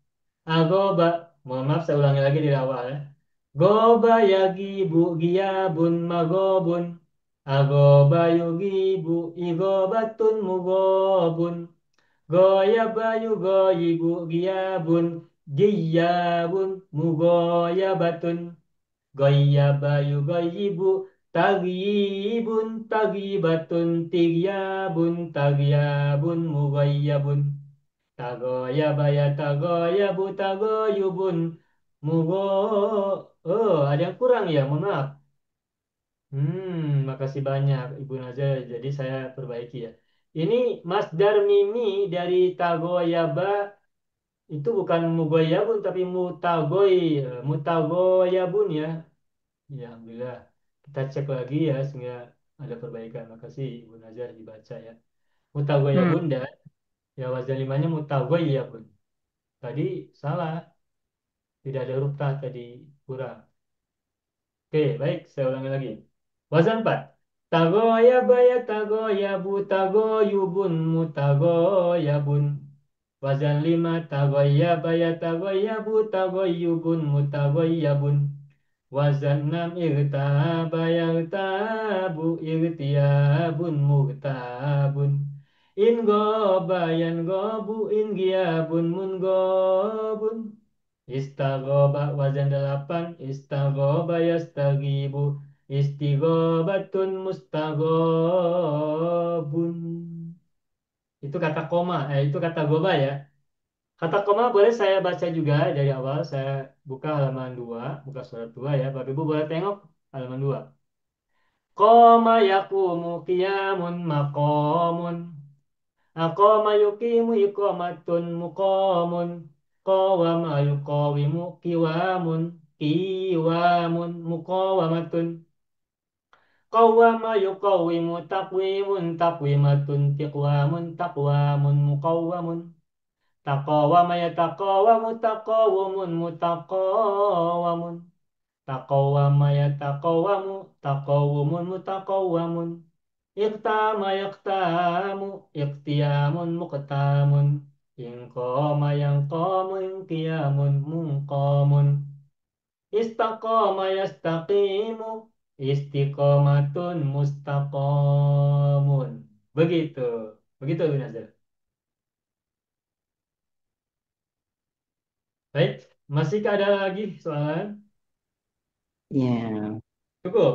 Agoba. Mohon maaf, saya ulangi lagi di awal ya. Goba yagibu giyabun magobun. Agoba yugibu igobatun mugobun. Goyaba yugoyibu giyabun giyabun mugoyabatun. Goyaba yugoyibu tagibun tagibatun tigyabun tagyabun mugoyabun. Tagoyaba ya tagoyabu tagoyubun mugo. Oh, ada yang kurang ya, mohon maaf. Makasih banyak Ibu Nazar. Jadi saya perbaiki ya. Ini masdar mimi dari tagoyaba itu bukan mugoyabun tapi mutagoyabun ya. Ya, alhamdulillah. Kita cek lagi ya sehingga ada perbaikan. Makasih Ibu Nazar dibaca ya. Hmm. Mutagoyabun dan ya wazan limanya mutagoyabun. Tadi salah, tidak ada huruf ta tadi kurang. Oke, baik, saya ulangi lagi. Wazan 4. Tagoyaba ya tagoyabu tagoyubun mutagoyabun. Wazan 5. Tagoyaba ya tagoyabu tagoyubun mutagoyabun. Wazan 6. Irtaba ya irtabu irtiabun murtabun. In goba yan gobu in giabun mun gobun. Istagoba wazan 8. Istagoba yastagibu istigobatun mustagobun. Itu kata koma, itu kata goba ya. Kata koma boleh saya baca juga dari awal. Saya buka halaman 2, buka surat 2 ya. Bapak Ibu boleh tengok halaman 2. Qoma yaqumu qiyamun maqamun. Aqama yuqimu iqamatun muqamun. Qawama yuqawimu qiwamun. Qiwamun muqawamatun. Qawama yuqawimu taqwimun taqwimatun. Tiqwamun taqwamun muqawamun. Taqawama yataqawamu taqawumun mutaqawamun. Taqawama yataqawamu taqawumun mutaqawamun. Iqtama yaqtamu iqtiyamun muqtamun. Inqama yanqamu inqiyamun munqamun. Istaqama yastaqimu istiqamatun mustaqamun. Begitu. Begitu Ibnu Nazar. Baik, masih ada lagi soalan? Ya. Cukup?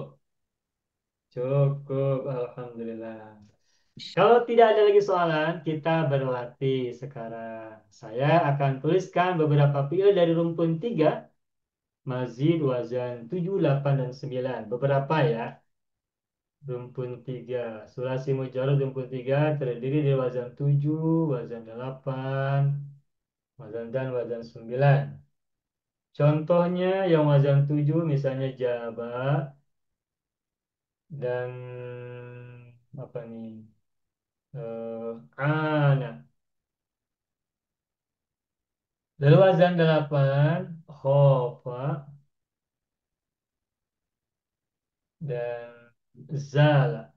Cukup, Alhamdulillah. Kalau tidak ada lagi soalan, kita berlatih sekarang. Saya akan tuliskan beberapa fiil dari rumpun 3, mazid, wazan 7, 8, dan 9. Beberapa ya. Rumpun 3. Sulasi mujarrad rumpun 3 terdiri dari wazan 7, wazan 8, wazan dan wazan 9. Contohnya yang wazan 7 misalnya jaba dan apa nih? Ana. Lalu wazan 8 khofa dan zala.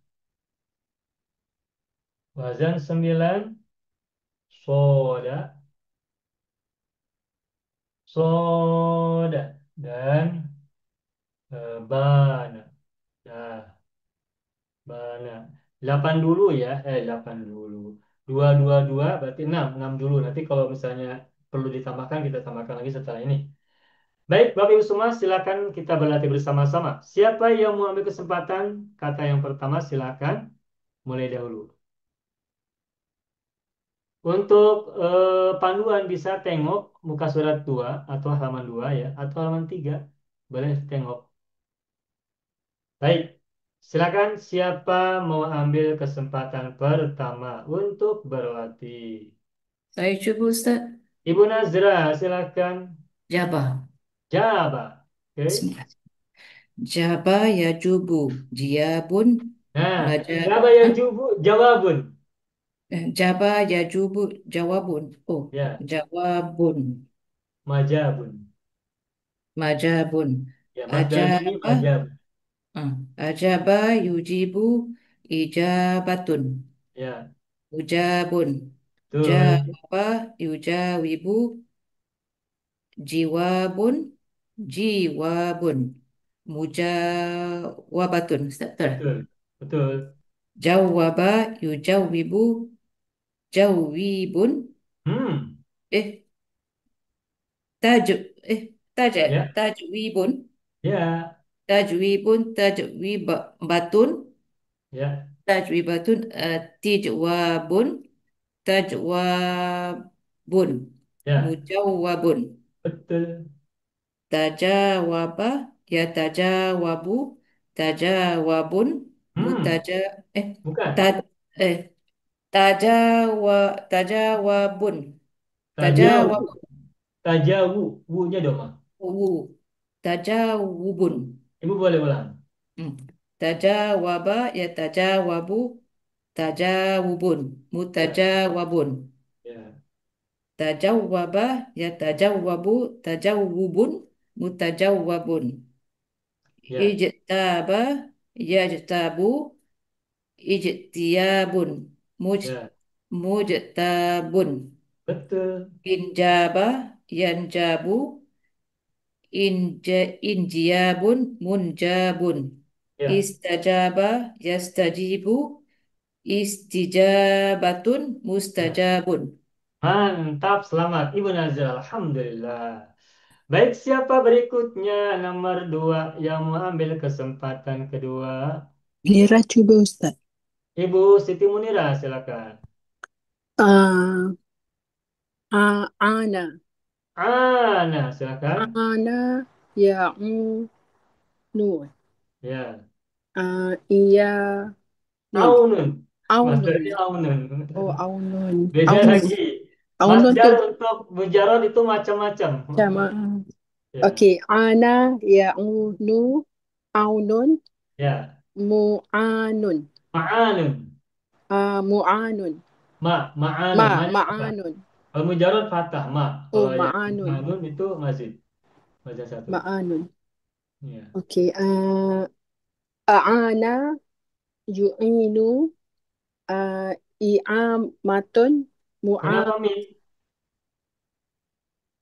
Wazan 9 soda, soda dan bana. Nah, bana. 8 dulu ya, 8 dulu. Dua dua dua berarti 6 6 dulu. Nanti kalau misalnya perlu ditambahkan, kita tambahkan lagi setelah ini. Baik, Bapak Ibu semua, silakan kita berlatih bersama-sama. Siapa yang mau ambil kesempatan? Kata yang pertama, silakan mulai dahulu. Untuk panduan bisa tengok muka surat 2 atau halaman 2 ya, atau halaman 3. Boleh tengok. Baik, silakan siapa mau ambil kesempatan pertama untuk berlatih. Saya cuba Ustaz. Ibu Nazra, silakan. Jabah. Jawab. Oke. Bismillah. Jabah ya jubu. Dia pun Nah, maja. siapa yang Hah? jubu? Jawabun. Jabah ya jubu. Jawabun. Oh, Ya, jawabun. majabun. Majabun. Ya, Mas Dardi Ajabah. majabun. Ajabah yujibu ijabatun. Ya, Ujabun. betul. Jawabah yujawibu jiwabun. Jiwabun. Mujawabatun. Betul. Betul. Betul. Jawaba yujawibu jawibun. Hmm, Eh, taju. Eh, ya, tajwibun. ya, Tajwibun. Tajwibatun. ya, Tajwibatun. Tijwabun. Tajwabun. ya, Mujawabun. betul. Tajawaba. Ya tajawabu. Tajawabun. Hmm, Mutaja. Eh, bukan. taj. Eh, tajawabun. Tajawu. Tajawabun. Tajawu. Wu-nya doma. Tajawubun. Ibu boleh ulang. Hmm. Tajawaba ya tajawabu. Tajawubun. Ya, Mutajawabun. ya, Tajawaba ya tajawabu. Tajawubun. Mutajawabun. ya, Ijtaba yajtabu. Ijtiyabun. ya, Mujtabun. betul. Injaba yanjabu. Injiyabun munjabun. Ya, Istajaba yastajibu. Istijabatun ya. mustajabun. Mantap, selamat Ibu Nazir. Alhamdulillah. Baik, siapa berikutnya nomor 2 yang mau ambil kesempatan kedua? Mira coba Ustaz. Ibu Siti Munira, silakan. Ah, ana. Ana, silakan. Ana ya'unu. Ya. Iya nun. Aunun. Aunun. Masdarnya aunun. Oh, aunun. Beda Aunun. lagi. Aunun Masdar tuh untuk mujarad itu macam-macam. sama. Ya. Oke, ana ya'unu. Aunun. Ya. Mu'anun. Ma'anun. Mu'anun. Ma'anun. Ma'nya fathah. Ma'anun. Kalau mujarad fathah, ma. Oh, Kalau yang ma'anun. ma'anun itu mazid. Mazid satu. Ma'anun. Ya. Oke, a'ana yu'inu. I'amatun. Kenapa Mu'a. mim?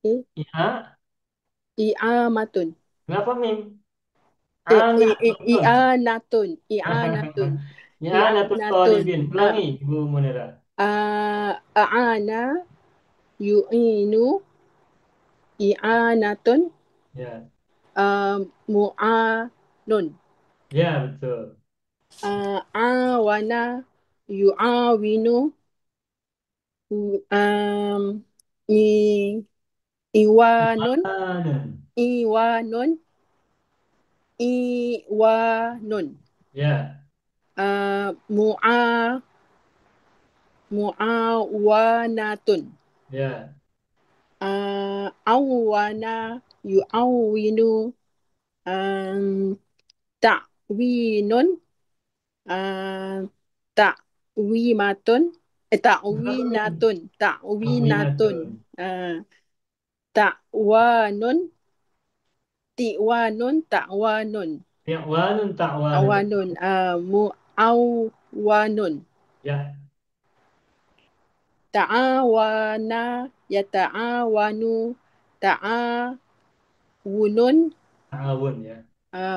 Eh, Ya. I'amatun. Kenapa mim? Anak nun. I'anatun. I'anatun. Ya, anatul I'anatun. talibin. Ulangi, Bu Munira. A'ana yu'inu. I'anatun. Ya. Mu'anun. Ya, betul. Awana yu'awinu. Um, i, Iwanun. Anun. Iwanun. Iwanun. Ya. Mu'a. Mu'awanatun. Ya. Awana yu'awinu. Um, Ta'winun. uh, Ta'wimatun. Kenapa mim? Ta'winatun. Tahwinatun. uh, Ta'wanun. Ti'wanun. Ta'wanun. Ta'wanun, ta'wanun. Awanun. Mu'awanun. Ya. Ta'awana. Yata'awanu. Ta'awunun. Ta'awun, ya.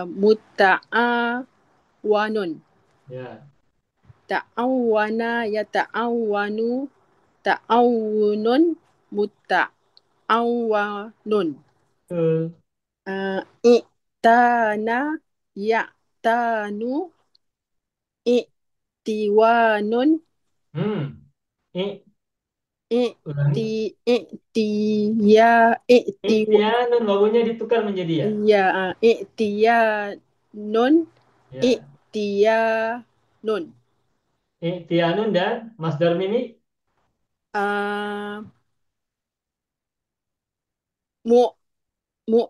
Muta'awanun. Ya. Ta'awana. Yata'awanu. Ta'awunun. Muta'awanun. Betul. I'tana. Ya'tanu. I'tiwanun. Hmm. I, I'ti. ulangi. I'tiya. Iktianun, wawunya ditukar menjadi ya. Ya, i'tiyanun. Ya. I'tiyanun. Iktianun dan masdar mimi. Ah, mu mu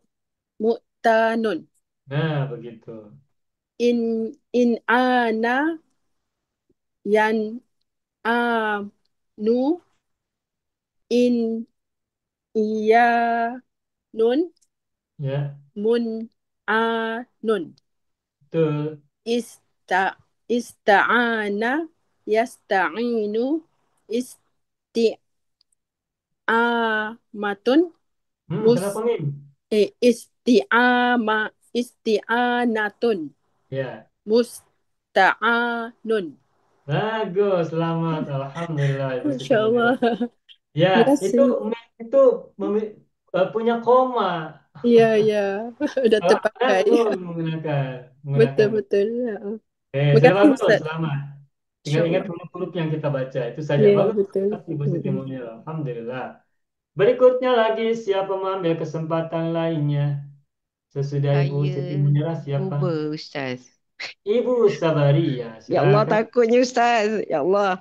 mu'tanun. Nah, begitu. In ana yan anu in iya nun Ya. mun anun. Betul. Ista ista'ana yasta'inu isti'amatun mus Kenapa mim? isti'ama isti'anatun Ya. musta'anun. Bagus, selamat. Alhamdulillah, Ibu Siti Masya Munira. Allah. Ya, Ya itu sih. itu punya koma. Iya, iya. Udah Kalau Anda terpakai. nun menggunakan. Betul-betul. Ya. Sudah Makasih bagus, Ustaz. selamat. Insya Tinggal ingat Allah. huruf-huruf yang kita baca. Itu saja. Iya, Bagus, betul. Ibu Siti Mm-mm. Munira. Alhamdulillah. Berikutnya lagi, siapa mengambil kesempatan lainnya? Sesudah Ibu Siti Saya Munira, siapa? cuba Ustaz. Ibu Sabaria, Ya Allah silakan. takutnya Ustaz. Ya Allah.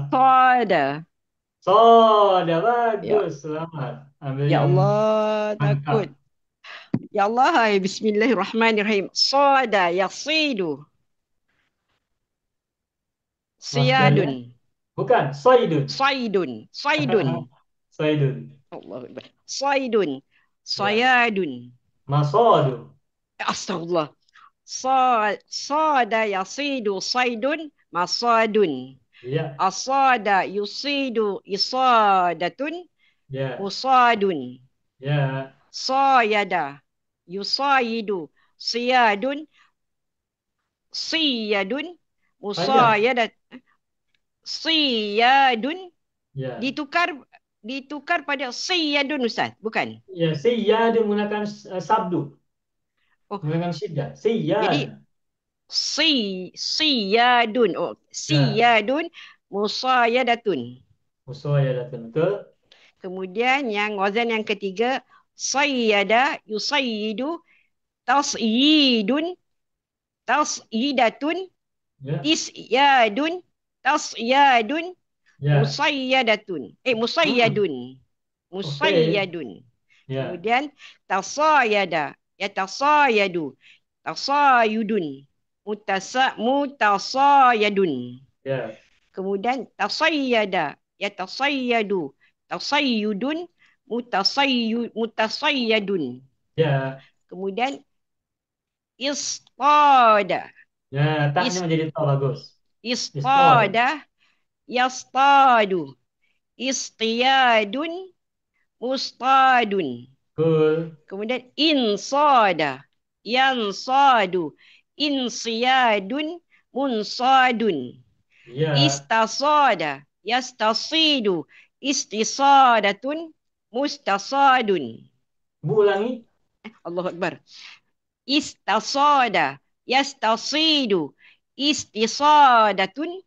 Sada. Sudah Ya, bagus, selamat. Ambil ya yang Allah takut. mantap. Ya Allah, hai. Bismillahirrahmanirrahim. Sada yasidu. Masdarnya Siyadun. bukan Saidun. Saidun. Saidun. Saidun. Allah Akbar. Saidun. Ya. Sayadun. Masadu. Astagfirullah. Sada yasidu saidun masadun. Ya. Asada yusidu isadatun Ya. usadun. Ya. Sayada yusayidu siyadun siyadun Panjang. musayadat siyadun Ya. ditukar ditukar pada siyadun Ustaz, bukan? Ya, siyad menggunakan sabdu, Oh, menggunakan syiddah. jadi Siyad. siyadun. Oh, Ya. siyadun musayadatun. Musayadatun. Betul? Kemudian yang wazan yang ketiga, sayyada yusayyidu tasyidun tasyidatun Ya. tisyadun tasyadun Ya. musayyadatun. Hmm. Musayyadun. Oke. Musayyadun. Ya. Kemudian tasayada yatasayadu tasayudun mutasayadun. Ya. Kemudian tasayyada yatasayyadu tasayyudun mutasayyadun. Ya. Kemudian istada Ya. Taknya is menjadi to bagus. Istada. istada yastadu istiyadun mustadun. Cool. Kemudian insada yansadu insiyadun munsadun. Ya. Istasada yastasidu istisadatun mustasadun. Bu ulangi. Allahu Akbar. Istasada yastasidu istisadatun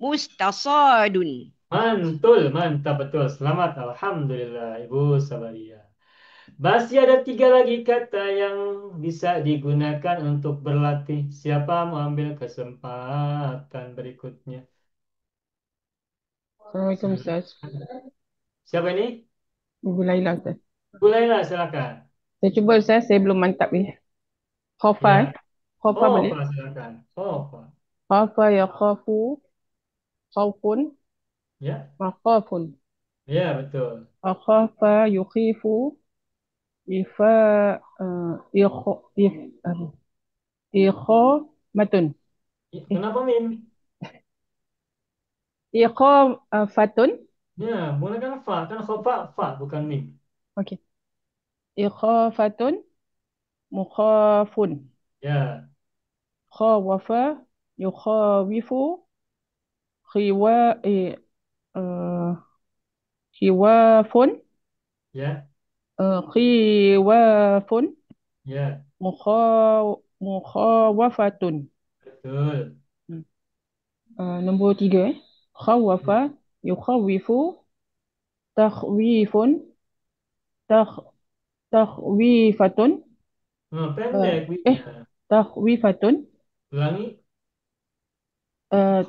mustasadun. Mantul, mantap betul. Selamat, alhamdulillah, Ibu Sabaria. Masih ada 3 lagi kata yang bisa digunakan untuk berlatih. Siapa mau ambil kesempatan berikutnya? Assalamualaikum Silakan. Ustaz. Siapa ini? Ibu Laila Ustaz. Bu Laila, silakan. Saya cuba Ustaz, saya belum mantap ni. Khafa, Ya. khafa Oh, boleh? Pak, silakan. Oh, Pak. Khafa ya khafu, khawfun, Ya. makhafun. Ya, betul. Akhafa yukhifu, ifa, ikho, ikho, matun. Kenapa, Mim? Ikho, fatun. Ya, gunakan fa. Kan khofa, fa, bukan mim. Okey. Ikho, fatun, mukhafun. Ya. Khawafa, yukhawifu, khiwa, uh, khiwafun. Ya. Khiwafun Ya. mukhawafatun. Betul. Nombor 3 khawafa yukhawifu takhwifun takh takhwifatun Nah, uh, pendek, witnya. takhwifatun Ulangi.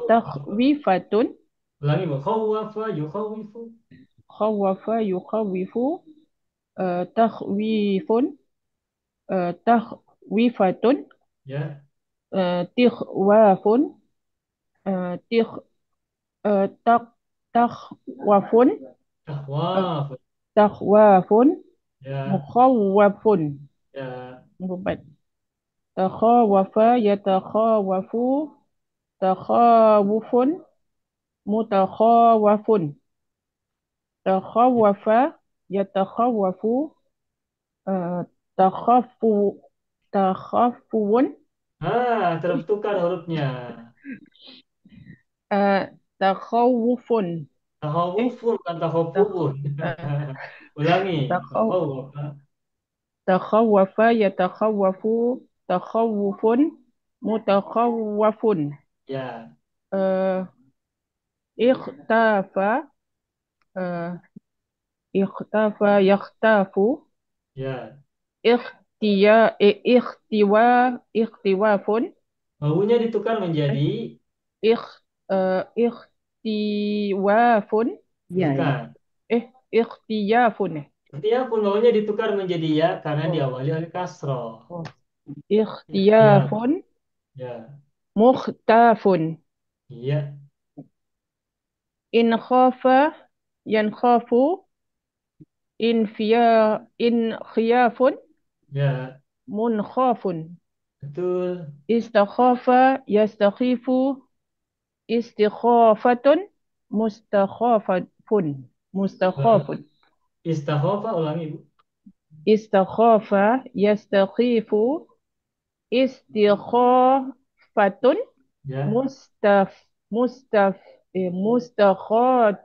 takhwifatun Ulangi, Bu. Khawafa, yukhawifu. khawafa yukhawifu takhwifun takhwifatun Ya. tikhwafun tikh tak takhwafun Takhwaf. takhwafun Ya. mukhawwafun. Ya. Nombor 4 takhawafa yatakhawafu takhawufun mutakhawafun. Takhawafa yatakhawafu takhafu takhafuun Tertukar hurufnya. takhawufun Takhawufun, bukan takh takhawufun. uh, Ulangi. takhaw Takhawafa. takhawafa yatakhawafu takhawufun mutakhawafun. Ya. uh, ikhtafa ikhtafa yakhtafu Ya. ikhtiwafun Wawunya ditukar menjadi ikh ikhtiwafun Ya, ya. bukan. ikhtiyafun Setiap pun wawunya ditukar menjadi ya karena oh, diawali oleh kasroh. oh. Ikhtiyar. Ikhtiyafun Ya. mukhtafun. Iya. In khafa yankhafu in khiyafun Ya. munkhafun. Betul. Istakhafa yastakhifu istikhafatun mustakhafun. Eh, Mustakhafun. Istakhofa, ulangi, Bu. Istakhafa yastakhifu istikhafatun Ya. mustaf mustaf mustakhatun.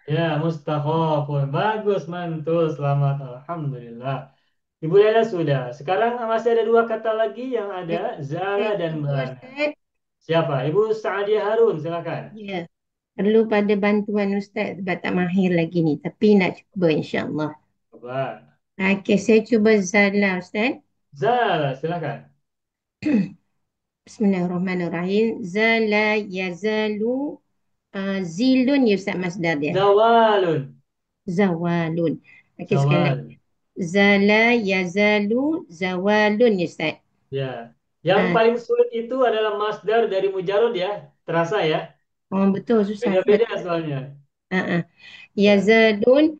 Ya, mustakhofun. Bagus, mantul. Selamat. Alhamdulillah. Ibu Lela sudah. Sekarang masih ada 2 kata lagi yang ada Zala dan Bana. Siapa? Ibu Sa'adiyah Harun, silakan. Ya, perlu pada bantuan Ustaz sebab tak mahir lagi ni. Tapi nak cuba insyaAllah. Coba. Okey, saya cuba Zala Ustaz. Zal, silakan. Bismillahirrahmanirrahim. Zala yazalu zilun ya Ustaz masdar dia. Zawalun. Zawalun. Okey, sekali lagi. Zawal. Zala yazalu zawalun ya Ustaz. Ya. Yang Ah, paling sulit itu adalah masdar dari mujarod ya. Terasa ya. oh, betul susah. Beda-beda soalnya. Ah, ah. Ya. Yazalun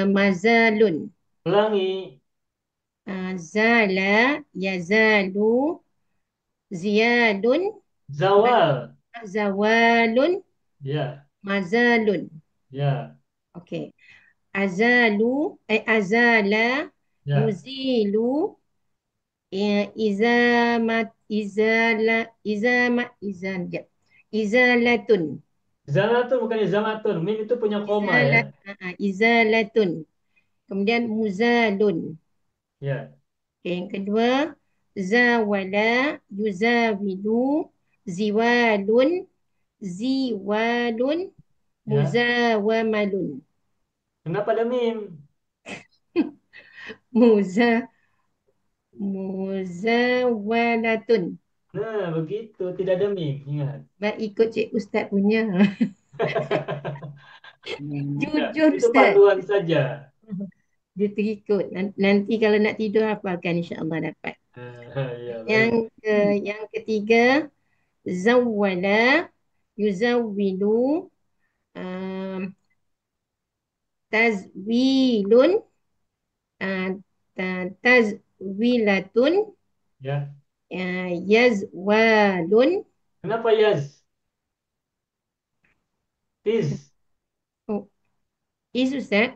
mazalun. Ulangi. Zala yazalu ziyadun Zawal. zawalun Ya. mazalun. Ya. Okey. Azala Ya. yuzilu izamat ya. Izalatun. Zalatun bukannya zamatun. Mim itu punya koma ya. Izalatun. Kemudian muzalun. Ya. Okay, yang kedua, zawala, yuzawilu, ziwalun, ziwalun, Ya. muzawamalun. Kenapa ada mim? Muza, muzawalatun. Nah, begitu. Tidak ada mim. Ingat. Baik ikut Cik Ustaz punya. Ya, Jujur itu Ustaz. panduan saja. Dia terikut. Nanti kalau nak tidur hafalkan insya-Allah dapat. Ya, baik. Yang ketiga, zawwala, yuzawwilu, um, tazwilun, uh, tazwilatun, Ya. yazwalun. Kenapa yaz? Tiz. Oh, is Ustaz?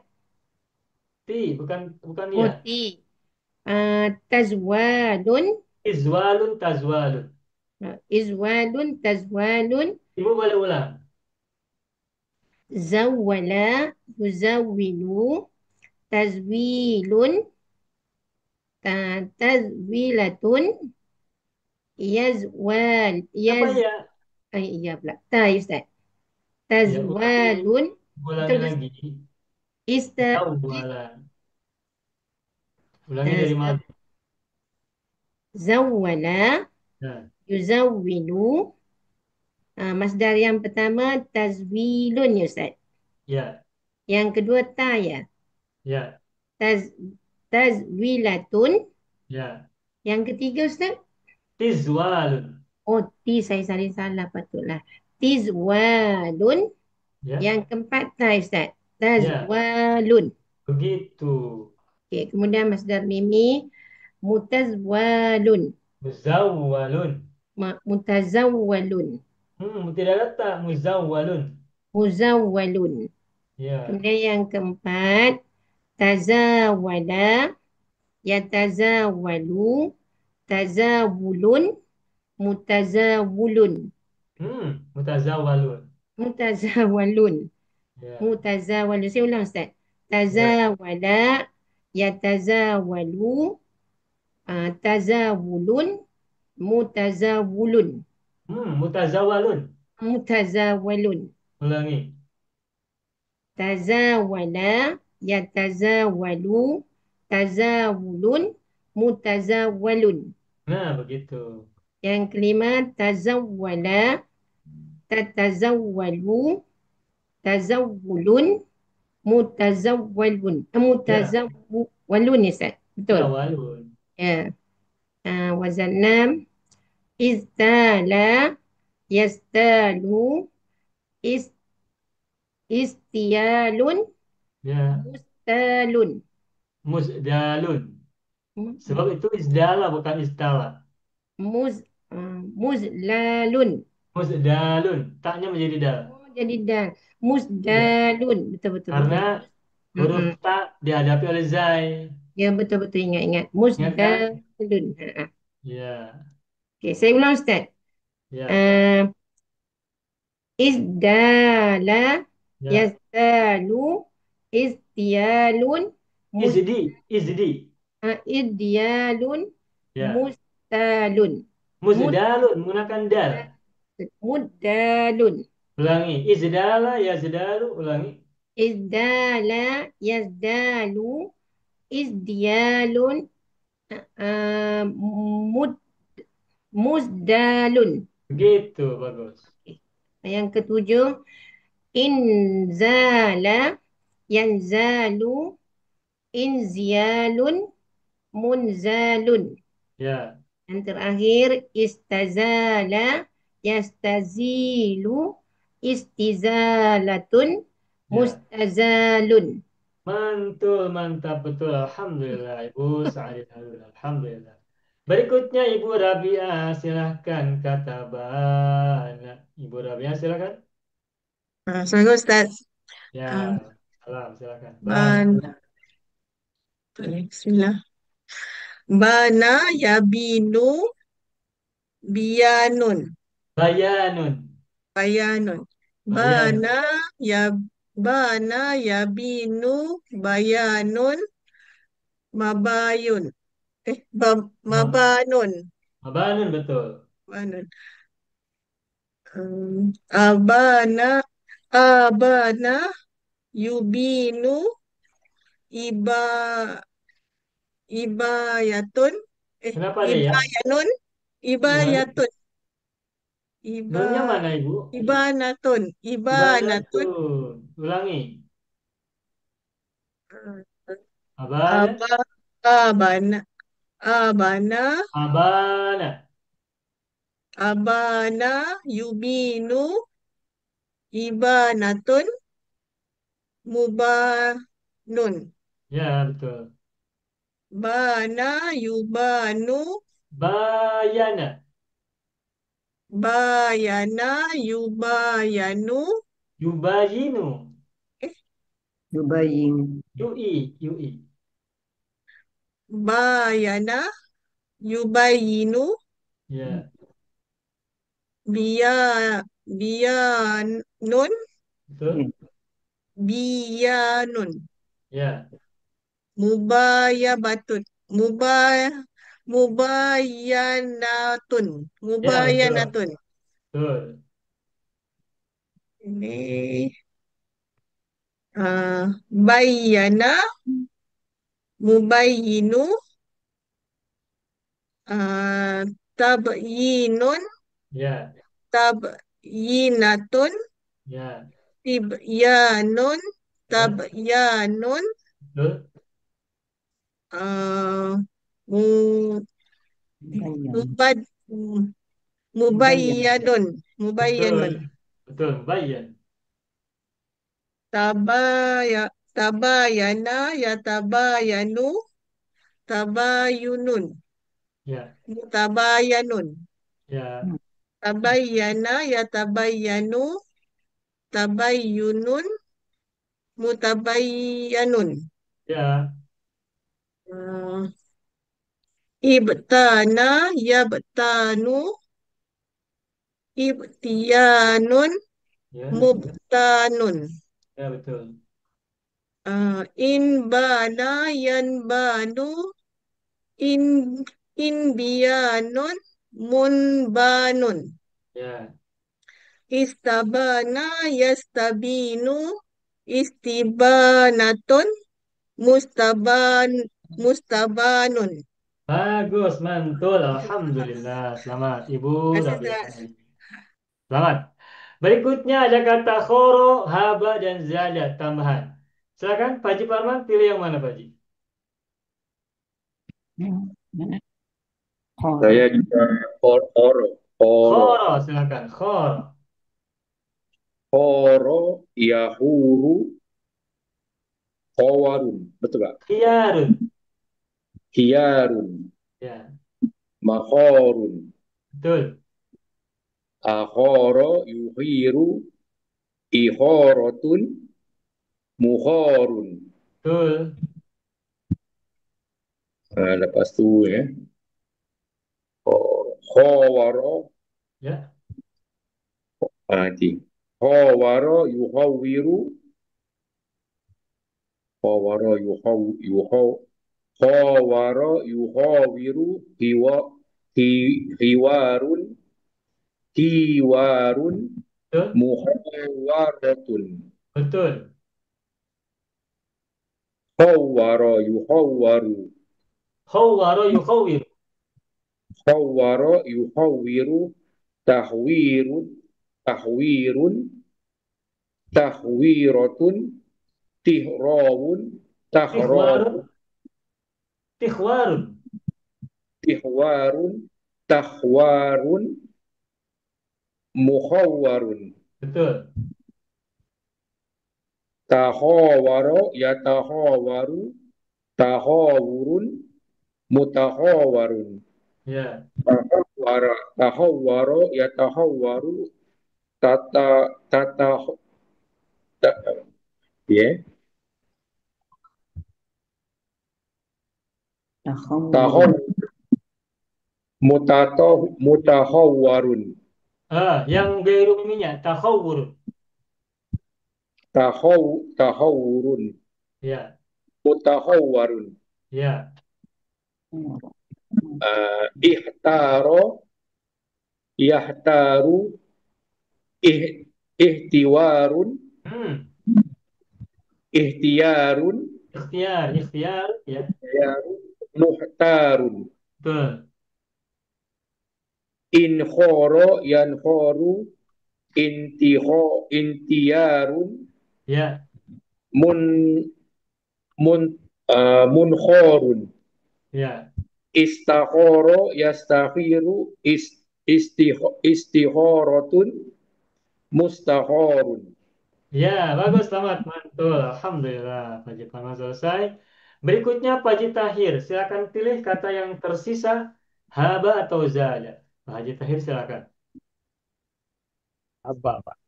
Ti, bukan bukan Oh, ya. ti. Tazwalun, Izwalun tazwalun. izwalun, tazwalun, Ibu boleh ulang. zawwala, yuzawwilu, tazwilun, tazwilatun, Apa ya? iya pula. Ustaz. Ya, ulangi. Tazwalun, Ulangi betul lagi. ista, Zawalan. Ulangi dari mana? zawwala, Nah, yuzawwilu. Masdar yang pertama tazwilun ya Ustaz. ya, Yang kedua ta ya. ya, Taz, tazwilatun. ya. Yang ketiga Ustaz. Tizwalun. Oh, saya salin salah patutlah. Tizwalun. Ya, Yang keempat ta Ustaz. ya. Tazwalun. Begitu. Okey, kemudian masdar mimi mutazwalun. Muzawwalun. Mutazawwalun. Tidak letak muzawwalun. Muzawwalun. Ya. Kemudian yang keempat tazawwala, yatazawwalu, tazawulun, mutazawulun. Mutazawwalun. Mutazawwalun. Ya. Mutazawwalun. Saya ulang Ustaz. Ya. Tazawwala, yatazawwalu, tazawulun, mutazawulun. Mutazawwalun. Mutazawwalun. Ulangi. Tazawwala, yatazawwalu, tazawulun, mutazawwalun. Nah, begitu. Yang kelima, tazawwala, tatazawwalu, tazawwulun, mutazawwalun. Ya. Mutazawwalun ya Ustaz. Betul. Zawalun. Ya. Wazan 6. Istala, yastalu, is, istiyalun, Ya. mustalun. Musdalun. Sebab itu isdala bukan istala. Muz, muzlalun. Musdalun. Taknya menjadi dal. Oh, jadi dal. Ya. Musdalun. Betul, betul, betul. Karena huruf Mm-mm. ta dihadapi oleh zai. Ya, betul, betul. Ingat. Ingat kan? Musdalun. Ya. Okey, saya ulang Ustaz. Ya. Uh, Isdala, Ya. yastalu, istiyalun, mus, Izdi. Izdi. idyalun, Ya. mustalun. Mus, Musdalun menggunakan dal. Muddalun. Ulangi. Izdala, yazdalu. Ulangi. Izdala, yazdalu, izdialun, uh, mud, muzdalun. Begitu, bagus. Yang ketujuh, inzala, yanzalu, inzialun, munzalun. Ya. Yang terakhir, istazala, yastazilu, istizalatun, Ya. mustazalun. Mantul, mantap betul. Alhamdulillah, Ibu Sa'id. Alhamdulillah. Berikutnya Ibu Rabia, silahkan kata bana. Ibu Rabia, silahkan. Assalamualaikum Ustaz. Ah, Ya, salam, silahkan. Bana. Bana. Bismillah. Bana yabinu biyanun. Bayanun. Bayanun. Bayanun. Bana ya bana yabinu bayanun mabayun. Ma- Mabanun. Mabanun, betul. Mabanun. Abana abana yubinu iba ibayatun. Kenapa ada ya? Ibayanun. Ulangi. Ibayatun. Iba Nunnya mana, Ibu? ibanatun. Ibanatun. Ibanatun. Ulangi. Abana. Aba abana abana Abana. abana yubinu ibanatun mubanun. Ya, betul. Bana yubanu Bayana. bayana yubayanu Yubayinu. Yubayin. Yui. bayana yubayinu Ya, biya biyanun betul. biyanun Ya, mubayabatun mubayanatun ya, betul. mubayanatun Betul. ini bayana mubayinu uh, tabyinun Ya, tabyinatun ya, tibyanun ya, tabyanun betul. uh, mu, Bayan. mubad, Bayan. mubayyanun mubayyanun Betul. Betul. Bayan. tabaya tabayana ya tabayanu tabayunun Ya, mutabayanun ya, tabayyana ya tabayyanu tabayyunun mutabayyanun ya, uh, ibtana yabtanu ibtiyanun ya, mubtanun ya, betul. in bana yanbanu in biyanun munbanun Ya, istabana yastabinu istibanatun mustabanun. bagus, mantul. Alhamdulillah. Selamat, Ibu Terima Rabia. kasih. Selamat. Berikutnya ada kata khoro, haba, dan zada tambahan. Silakan, Pak Haji Parman, pilih yang mana, Pak Haji? Mana? Khoro. Saya juga oro. Khoro, silakan. Khoro. Oro yahuru kawarun. Betul gak? Khiyarun. Hiyarun. Ya, Mahorun. betul. Ahoro yuhiru. Ihorotun. Muhorun. Betul. Lepas tu ya. Khawaro. Ya, Nanti. Khawaro yuhawiru. Khawaro Khawaro yuhawiru. Hiwarun. Tiwarun Betul? muhawwaratun. Betul. Khawwara yuhawwaru. Khawwara yukhawwiru. Khawwara yuhawwiru. Tahwirun. Tahwirun. Tahwiratun. Tihrawun. Tahrawun. Tikhwarun. Tikhwarun. Tihwarun. Tahwarun. Muhawwarun. Betul. Tahawara yatahawaru. Tahawurun. Mutahawarun. Ya. Tahawwara yatahawwaru. Tata tata ya. Tahawwur. Mutahawwarun. Yang gairu miminya takhawwur. Tahawurun. Ya. Mutahawwarun. Ya. Ihtaro yahtaru. Ihtiwarun. Ihtiyarun. Ikhtiar ya. Muhtarun. Betul. Inkhoro yankhoru. Intiyarun. Ya. Munkhorun. Ya. Istakhoro yastakhiru. Istikhoratun. Mustakhorun. Ya, bagus, selamat, mantul. Alhamdulillah, Pak Haji Kamal selesai. Berikutnya Pak Haji Tahir, silakan pilih kata yang tersisa, haba atau zada. Pak Haji Tahir silakan. Haba, Pak.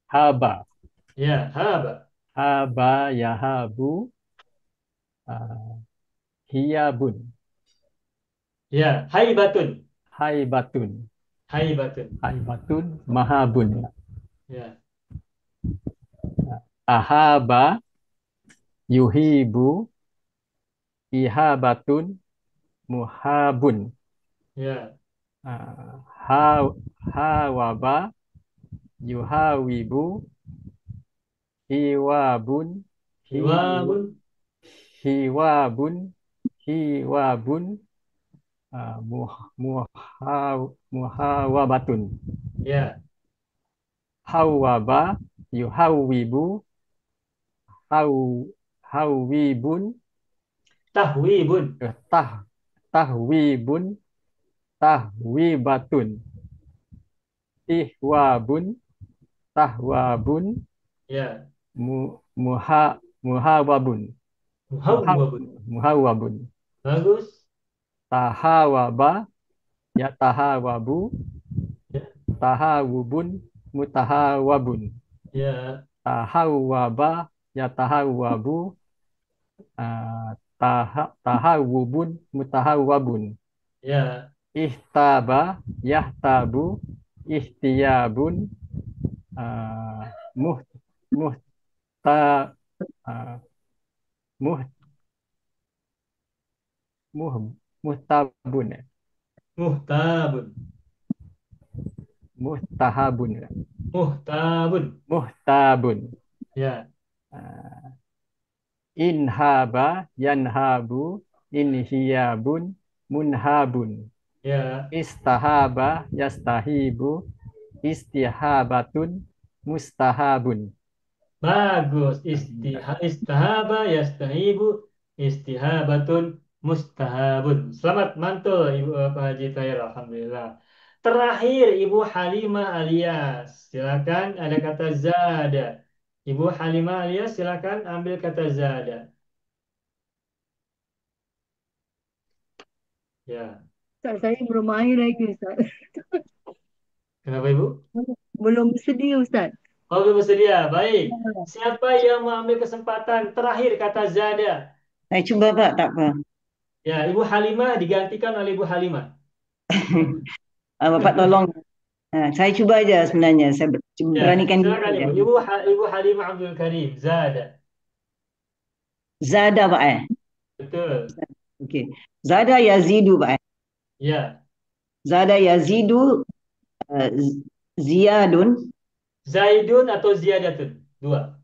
Haba. Ya, haba. Haba yahabu. Hiyabun. Ya, haibatun. Haibatun. Haibatun. Haibatun. Mahabun. Ya. Ahaba. Yuhibu. Ihabatun. Muhabun. Ya. Hawaba. Yuhawibu. Hiwabun. Hiwabun. Hiwabun. Hiwabun. Muhawabatun. Ya. Hawaba. Yuhawibu. Hawibun. Tahwibun. Tahwibun. Tahwibatun. Ihwabun. Tahwabun. Ya. Muhawabun. Muhawwabun. Muhawabun. Bagus. Tahawaba. Yatahawabu. Ya. Tahawubun. Mutahawabun. Ya. Tahawaba. Yatahawabu. Tahawubun. Mutahawabun. Ya. Ihtaba. Yahtabu. Ihtiyabun. Muhta. Muhtabun. Muhtabun. Muhtahabun. Muhtabun. Muhtabun. Ya. Inhaba. Yanhabu. Inhiyabun. Munhabun. Ya. Istahaba. Yastahibu. Istihabatun. Mustahabun. Bagus. Istahaba, yastahibu, istihabatun, mustahabun. Selamat, mantul Ibu Pak Haji Tahir. Alhamdulillah. Terakhir Ibu Halimah alias. Silakan, ada kata zada. Ibu Halimah alias silakan ambil kata zada. Ya. Ustaz, saya belum mahir lagi, Ustaz. Kenapa Ibu? Belum sedia, Ustaz. Oh, belum bersedia. Baik. Siapa yang mengambil kesempatan terakhir kata zada? Saya cuba Pak, tak apa. Ya, Ibu Halimah digantikan oleh Ibu Halimah. Bapak tolong. Saya cuba aja sebenarnya. Saya Ya, beranikan silakan diri. Ibu. Ibu Halimah Abdul Karim, zada. Zada Pak Betul. Okey. Zada yazidu Pak Ya. Zada yazidu Ziyadun. Zaidun atau ziyadatun? Dua.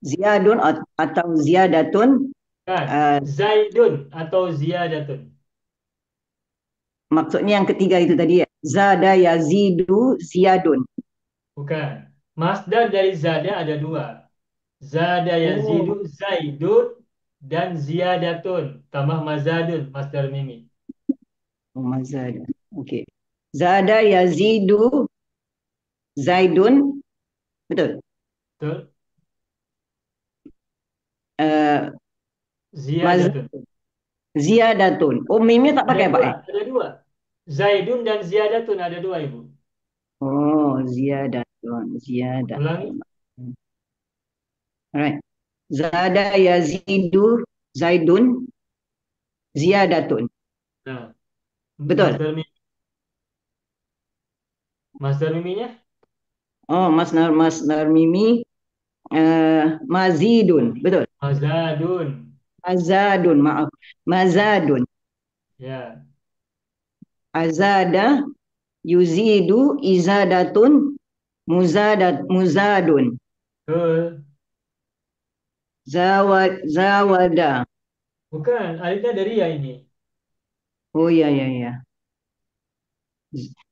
Ziyadun atau ziyadatun. Kan? Zaidun atau ziyadatun. Maksudnya yang ketiga itu tadi ya. Zada yazidu ziyadun. Bukan. Masdar dari zada ada dua. Zada yazidu zaidun dan ziyadatun. Tambah mazadun, masdar mimi. Mazada. Okey. Zada yazidu zaidun. Betul. Betul? Uh, Ziyadatun. Ziyadatun. Oh, mimnya tak Ada pakai Pak dua, ya? ada dua. Zaidun dan ziyadatun ada dua, Ibu. Oh, ziyadatun. Ziyadatun. Ulangi. Alright. Zada yazidu zaidun ziyadatun. Nah, Betul. Masdar miminya? Oh, masdar mimi mazidun. Betul. Mazadun. Mazadun, maaf. Mazadun. Ya. Azada yuzidu izadatun muzadun. Betul. Zawada. Bukan, alifnya dari ya ini. Oh ya ya ya.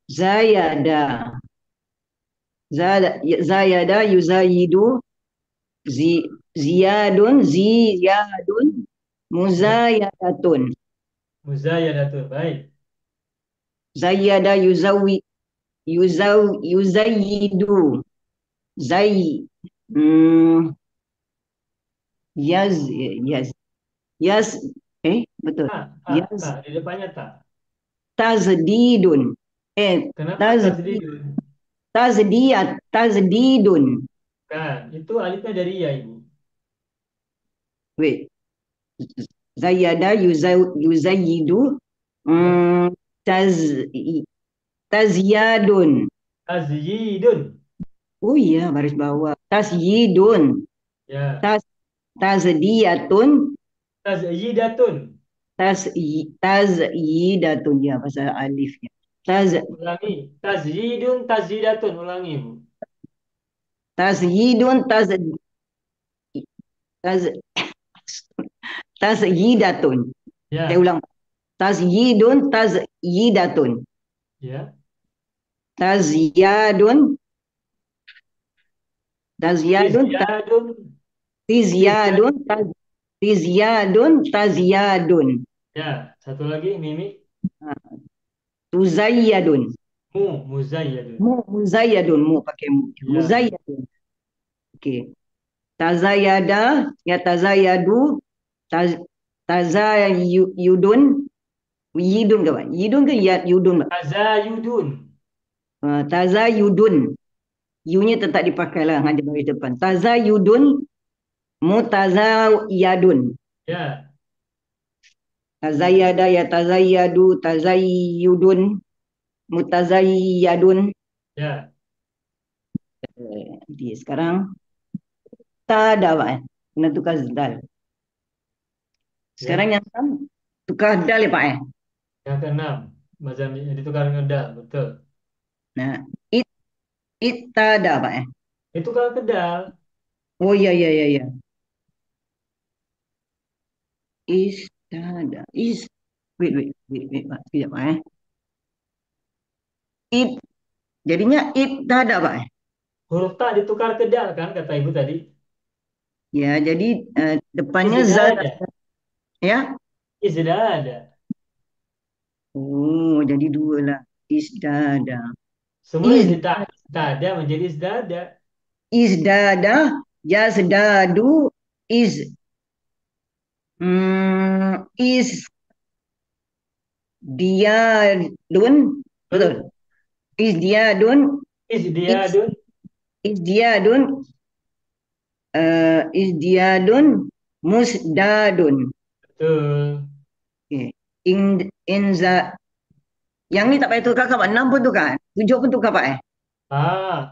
Zayada. Zayada yuzayidu ziyadun muzayadatun. Muzayadatun, baik. Zayyada yuzayidu yaz betul. Di depannya tak. Tazdidun. Kenapa tazdidun? Tazdidun. Kan, itu alifnya dari ya, Ibu. Wait. Zayyada yuzayidu tazyadun. Tazyidun. Oh iya, baris bawah. Tasyidun. Ya. Tazdiyatun. Tazyidatun. Tazyidatun ya, bahasa alifnya. Ulangi. Tazyidun, tazyidatun. Ulangi, Ibu. Tazyidun, tazyidatun. Ya. Saya ulang. Tazyidun, tazyidatun. Ya. Tazyadun. Tazyadun. Ya, satu lagi mimi. Tuzayyadun. Muzayyadun. Muzayyadun, pakai mu. Ya. Muzayyadun. Okey. Tazayyada, ya tazayyadu, tazayyudun. Yidun ke Pak? Yidun ke yudun Pak? Tazayudun. Tazayyudun. U-nya tetap dipakai lah di baris depan. Tazayyudun, mutazayyadun. Ya. Tazayyada, ya tazayyadu, tazayyudun, mutazayyadun. Ya. Jadi sekarang tada Pak. Kena tukar dal. Sekarang yang tukar dal ya Pak ya. Yang keenam. Mazam ditukar dengan dal, betul. Nah, tada Pak ya. Itu kalau ke dal. Oh iya iya iya iya. Istada. Wait Pak. Sekejap Pak ya. Jadinya tada Pak ya. Huruf tak ditukar ke dal kan kata Ibu tadi. Ya, jadi depannya Sudah zat. ada. Ya? Sudah ada. Oh, jadi dua lah. Isdada. Semua tak ada menjadi isdada. Isdada, yazdadu, diadun, betul. Isdiadun, musdadun. Betul. Okay. Yang ni tak payah tukar Pak. 6 pun tukar. 7 pun tukar Pak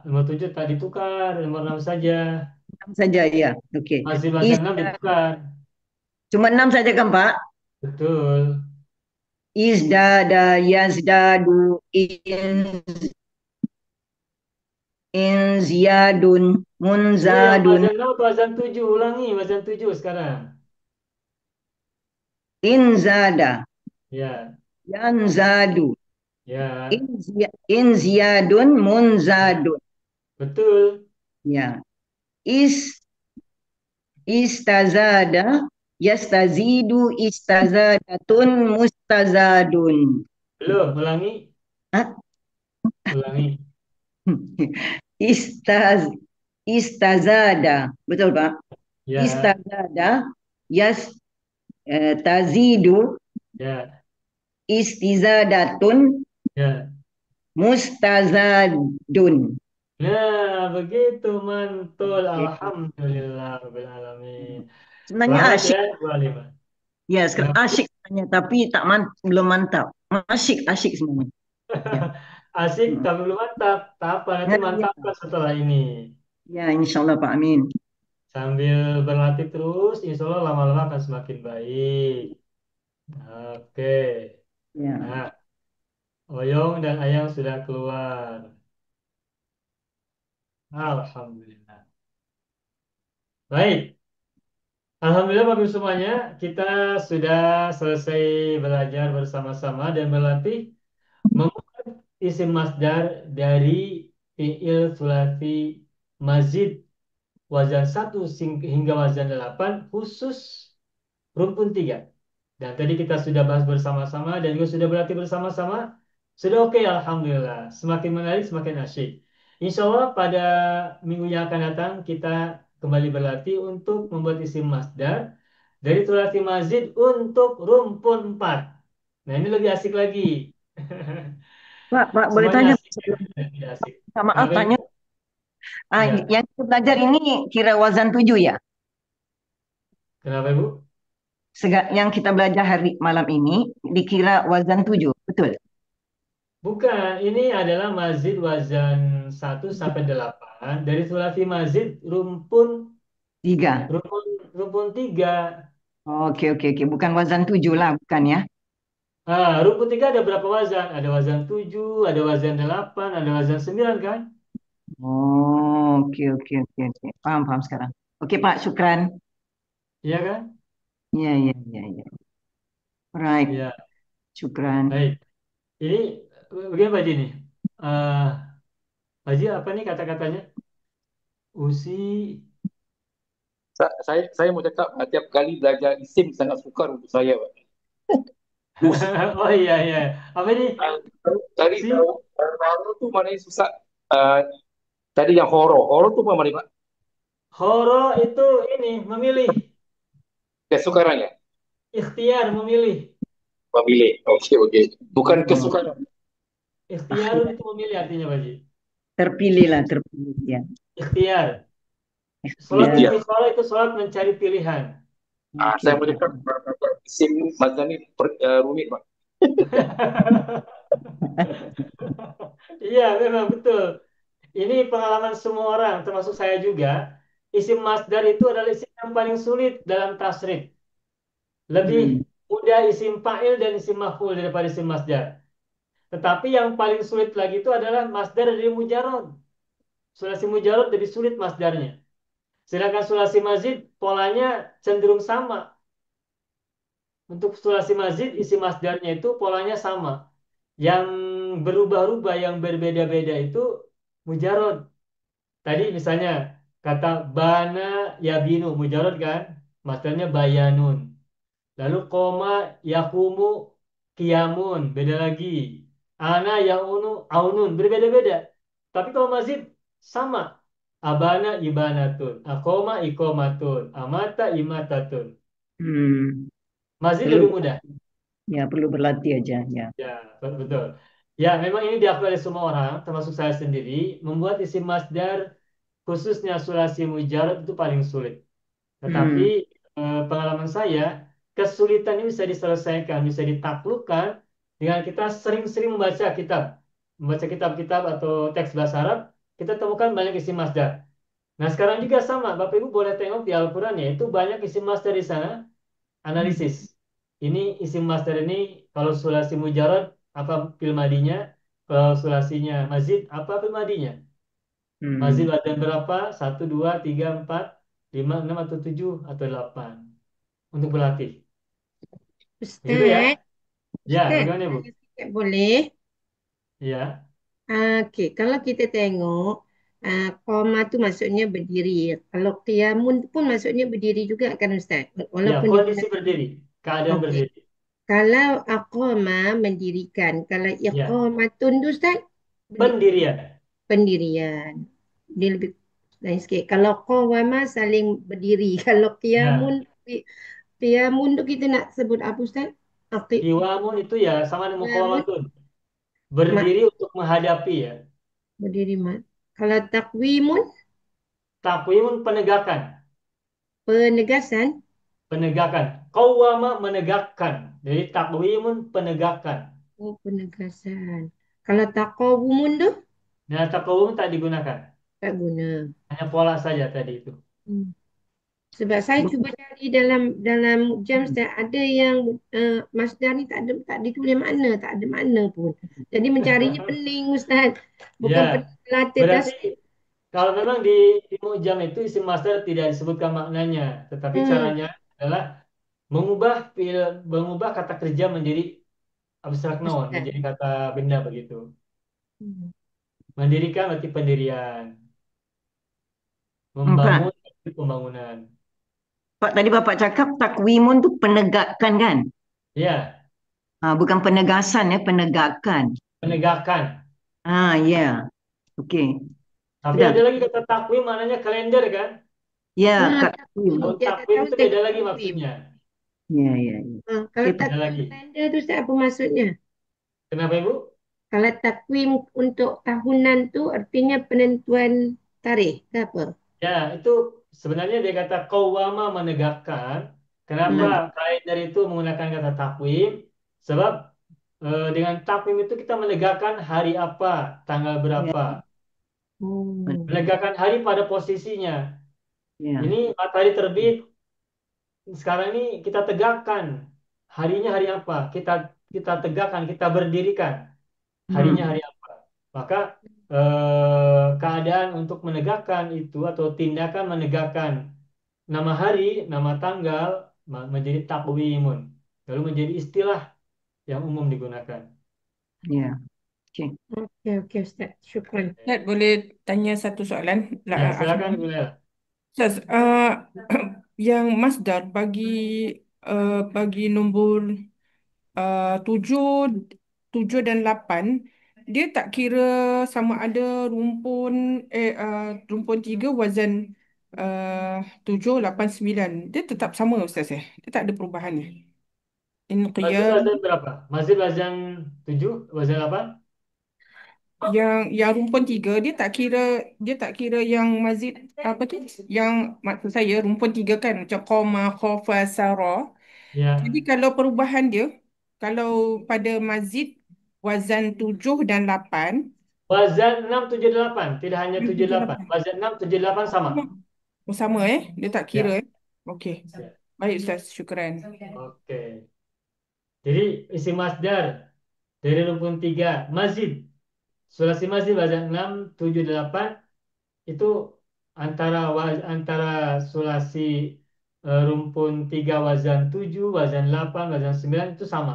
Nomor 7 tak ditukar, nomor 6 saja. 6 saja ya. Okey. Masih bahasa 6 ditukar. Cuma 6 saja kan Pak? Betul. Izdada yazdadu inziyadun Itu yang munzadun wazan apa? Wazan 7. Ulangi wazan 7 sekarang. inzada Ya, yanzadu ya, inziyadun munzadun. betul. Ya. Is istazada yastazidu istazadatun mustazadun. Belum, ulangi, Hah? ulangi. Istaz istazada. Betul, Pak? Ya, Istazada yas tazidu ya, istizadatun ya. mustazadun. Nah, begitu mantul. Alhamdulillah Rabbil Alamin. Sebenarnya Selamat asyik. ya, Bu Halimah. Ya, Kenapa? asyik sebenarnya, tapi belum mantap. Asyik sebenarnya. Ya. Asik tapi belum mantap. Tak apa, nanti Ya, ya. mantapkan setelah ini. Ya, insya Allah Pak Amin. Sambil berlatih terus, insya Allah lama-lama akan semakin baik. Oke. Ya. Nah, Oyong dan Ayang sudah keluar. Alhamdulillah. Baik. Alhamdulillah Bapak Ibu semuanya, kita sudah selesai belajar bersama-sama dan berlatih membuat isim masdar dari fi'il sulasi mazid wazan 1 hingga wazan 8 khusus rumpun 3. Dan tadi kita sudah bahas bersama-sama dan juga sudah berlatih bersama-sama. Sudah oke, Alhamdulillah. Semakin menarik, semakin asyik. Insya Allah pada minggu yang akan datang kita kembali berlatih untuk membuat isim masdar dari sulasi mazid untuk rumpun 4. Nah ini lebih asik lagi. Pak, boleh Semuanya tanya asik ya? Lebih asik. maaf Kenapa, tanya. Ibu? Ya. Yang kita belajar ini kira wazan 7 ya? Kenapa Ibu? Yang kita belajar hari malam ini dikira wazan 7, betul? Bukan, ini adalah mazid wazan 1 sampai 8 dari sulasi mazid rumpun 3. rumpun 3. Oke, bukan wazan 7 lah, bukan ya? Rumpun 3 ada berapa wazan? Ada wazan 7, ada wazan 8, ada wazan 9 kan? Oh, oke. Paham sekarang. Oke, Pak, syukran. Iya kan? Iya. Right, Iya. syukran. Baik. Ini bagaimana Pak Haji nih? Pak Haji apa nih kata-katanya? Usi. Saya mau cakap tiap kali belajar isim sangat sukar untuk saya, Pak. Oh iya. Apa ini? Tadi Si. horo tuh mana yang susah? Tadi yang horo tuh apa mana, Pak? Horo itu ini memilih, Kesukarannya, ikhtiar memilih. memilih. Oke. Bukan kesukaran. Ikhtiar itu memilih artinya Pak Haji. Terpilih ya. Ikhtiar. Sholat Ikhtiar. istiqoroh itu sholat mencari pilihan. Saya mau cakap isim mazan ini rumit, Pak. Iya, memang betul. Ini pengalaman semua orang, termasuk saya juga. Isim masdar itu adalah isim yang paling sulit dalam tasrif. Lebih mudah isim fa'il dan isim maf'ul daripada isim masdar. Tetapi yang paling sulit lagi itu adalah masdar dari mujarrad. Sulasi mujarrad lebih sulit masdarnya. Sedangkan sulasi mazid polanya cenderung sama. Untuk sulasi mazid isi masdarnya itu polanya sama. Yang berubah-ubah, yang berbeda-beda itu mujarrad. Tadi misalnya kata bana yabinu mujarrad kan? Masdarnya bayanun. Lalu koma yakumu kiamun, beda lagi. Ana yaunu aunun, berbeda-beda. Tapi kalau mazid sama. Abana ibanatun, akoma ikomatun, amata imatatun. Mazid lebih mudah. Ya, perlu berlatih aja ya. Ya, betul. Ya, memang ini diakui oleh semua orang, termasuk saya sendiri, membuat isim masdar khususnya sulasi mujarrad itu paling sulit. Tetapi pengalaman saya, kesulitan ini bisa diselesaikan, bisa ditaklukkan dengan kita sering-sering membaca kitab-kitab atau teks bahasa Arab, kita temukan banyak isim masdar. Nah, sekarang juga sama, Bapak Ibu boleh tengok di Al-Qur'an ya, itu banyak isim masdar di sana, analisis. ini isim masdar ini kalau sulasi mujarad apa fil madinya? Kalau sulasinya mazid apa fil madinya? Mazid wazan berapa? Satu, dua, tiga, empat, lima, enam atau tujuh atau delapan untuk berlatih. Begitu ya? Ustaz, Ya, Ustaz, bagaimana Bu? tanya sikit boleh? Ya, Okey, kalau kita tengok koma tu maksudnya berdiri. Kalau qiyamun pun maksudnya berdiri juga kan Ustaz? ya Walaupun kondisi digunakan. berdiri, keadaan Okey. berdiri. Kalau aqama mendirikan, kalau Ya, iqamatun tu Ustaz pendirian. pendirian. Dia lebih lain sikit. Kalau qawama saling berdiri. Kalau qiyamun Ya, qiyamun tu kita nak sebut apa Ustaz? Okey, kiwamun itu ya sama dengan qiyamun muqawamatun. mak Berdiri untuk menghadapi ya. berdiri mak. Kalau takwimun Takwimun penegakan. penegasan. Penegakan. Qawwama menegakkan. Jadi takwimun penegakan. Oh, penegasan. Kalau taqawumun tu Nah, takwim tak digunakan. tak guna. Hanya pola saja tadi itu. Hmm. Sebab saya cuba cari dalam jam Ustaz, ada yang masdar ni tak ditulis makna, tak ada makna pun. Jadi mencarinya pening Ustaz. Bukan Ya, pelatih tasbih. berarti kalau memang di mu'jam itu isim masdar tidak disebutkan maknanya, tetapi Hmm. caranya adalah mengubah kata kerja menjadi abstrak noun, Ustaz. menjadi kata benda begitu. Hmm. Mendirikan berarti pendirian, Pak, membangun berarti pembangunan. Pak tadi Bapak cakap takwimun tu penegakan kan? Ya, Bukan penegasan ya, penegakan. penegakan. Ya. Okey. Tapi Sudah. ada lagi kata takwim maknanya kalender kan? Ya, Ah, takwim. takwim. Kalau Dia tak takwim tahu itu beda lagi takwim. maksudnya. Ya, ya, ya. Kalau Okey, Pak. Ada takwim lagi. kalender tu Ustaz apa maksudnya? Kenapa Ibu? Kalau takwim untuk tahunan tu artinya penentuan tarikh ke apa? Ya, itu sebenarnya dia kata qawwama menegakkan. Kenapa kalender itu menggunakan kata takwim? Sebab dengan takwim itu kita menegakkan hari apa, tanggal Ya, berapa. Hmm. Menegakkan hari pada posisinya. ya. Ini matahari terbit, sekarang ini kita tegakkan. Harinya hari apa? Kita tegakkan, kita berdirikan. Harinya hari apa? Maka keadaan untuk menegakkan itu atau tindakan menegakkan nama hari, nama tanggal menjadi takwimun. Lalu menjadi istilah yang umum digunakan. Ya. Okey. Okey Ustaz. Syukran. Ustaz, boleh tanya satu soalan? Ya, silakan Bu Lela. Ustaz, yang masdar bagi nombor 7, 7 dan 8, dia tak kira sama ada rumpun 3 wazan 7, 8, 9. Dia tetap sama Ustaz ya? Dia tak ada perubahan ya? In Mazid qiyam, wazan berapa? Mazid wazan 7, wazan 8? yang rumpun 3 dia tak kira yang mazid apa tu? Yang maksud saya rumpun 3 kan macam qoma, khafa, sara. Ya. Jadi kalau perubahan dia, kalau pada mazid wazan 7 dan 8, Wazan 6, 7, 8. Tidak hanya 7, 7, 8. 8. Wazan 6, 7, 8 sama. Sama dia tak kira Ya. Okey. Ya. Baik Ustaz, syukran. Oke. Jadi isi masdar dari rukun 3 mazid. Sulasi mazid wazan 6, 7, 8 itu antara sulasi rumpun 3 wazan 7, wazan 8, wazan 9 itu sama.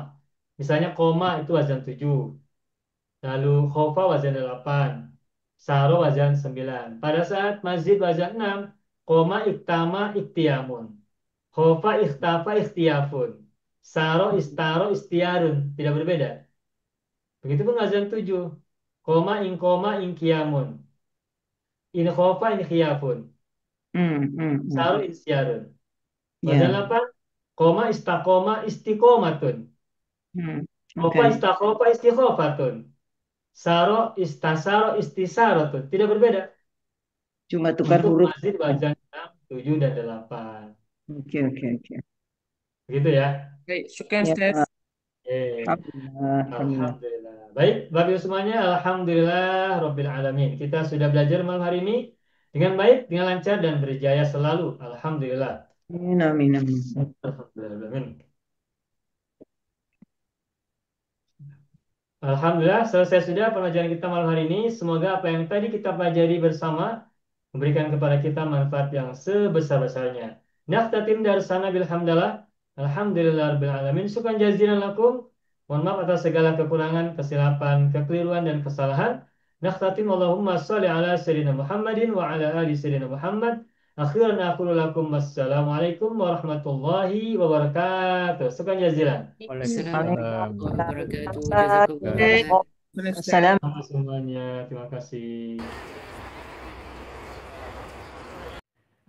Misalnya koma itu wazan 7. Lalu khofa wazan 8. Saro wazan 9. Pada saat mazid wazan 6, koma iktama iktiamun. Khofa ikhtafa ikhtiyafun. Saro istaro istiarun. Tidak berbeda. Begitupun wazan 7. Koma in kiamun. In khofa in khiyafun. Saro istiarun. Wazan Ya. 8. Koma istakoma istiqomatun. Khofa Okey. istakhofa istikhofatun. Saro istasaro istisarotun. Tidak berbeda. Cuma tukar Untuk huruf. mazid wazan 6, 7, dan 8. Okey, okey, okey. Begitu ya. Baik, syukran Ya, Ustaz. Alhamdulillah. Alhamdulillah. Alhamdulillah. Baik, Bapak Ibu semuanya, Alhamdulillah Rabbil Alamin. Kita sudah belajar malam hari ini dengan baik, dengan lancar, dan berjaya selalu. Alhamdulillah. Amin, amin, amin. Alhamdulillah. Amin. Alhamdulillah, selesai sudah pelajaran kita malam hari ini. Semoga apa yang tadi kita pelajari bersama memberikan kepada kita manfaat yang sebesar-besarnya. Naftatim darsana bilhamdallah. Alhamdulillahirabbil alamin. Syukran jazilan lakum. Mohon maaf atas segala kekurangan, kesilapan, kekeliruan dan kesalahan. Naftatim Allahumma sholli ala sayyidina Muhammadin wa ala ali sayyidina Muhammad. Akhiran aqulu lakum wassalamualaikum warahmatullahi wabarakatuh. Syukran jazilan. Waalaikumsalam. Assalamualaikum. Terima kasih semuanya. Terima kasih.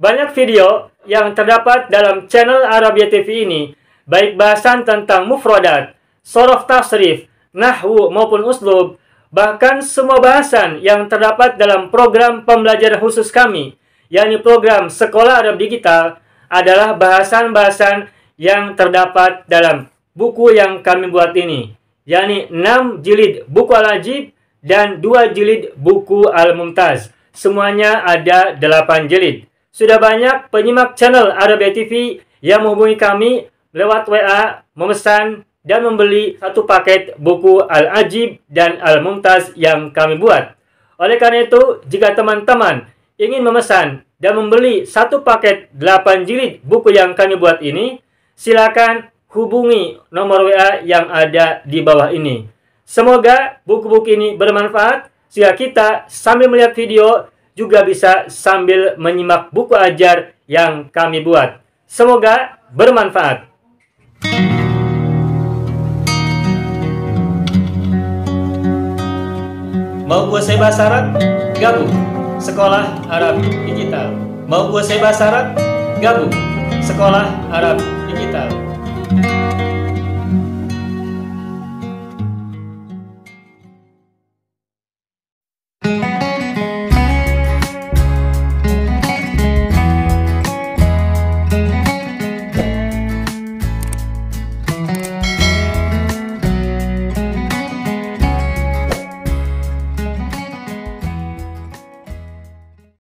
Banyak video yang terdapat dalam channel Arabia TV ini, baik bahasan tentang mufradat, shorof tasrif, nahwu maupun uslub, bahkan semua bahasan yang terdapat dalam program pembelajaran khusus kami, yakni program Sekolah Arab Digital, adalah bahasan-bahasan yang terdapat dalam buku yang kami buat ini, yakni 6 jilid buku Al-Ajib dan 2 jilid buku Al-Mumtaz. Semuanya ada 8 jilid. Sudah banyak penyimak channel Arabia TV yang menghubungi kami lewat WA, memesan dan membeli satu paket buku Al-Ajib dan Al-Mumtaz yang kami buat. Oleh karena itu, jika teman-teman ingin memesan dan membeli satu paket 8 jilid buku yang kami buat ini, silakan hubungi nomor WA yang ada di bawah ini. Semoga buku-buku ini bermanfaat sehingga kita sambil melihat video juga bisa sambil menyimak buku ajar yang kami buat. Semoga bermanfaat. Mau kuasai bahasa Arab? Gabung Sekolah Arab Digital. Mau kuasai bahasa Arab? Gabung Sekolah Arab Digital.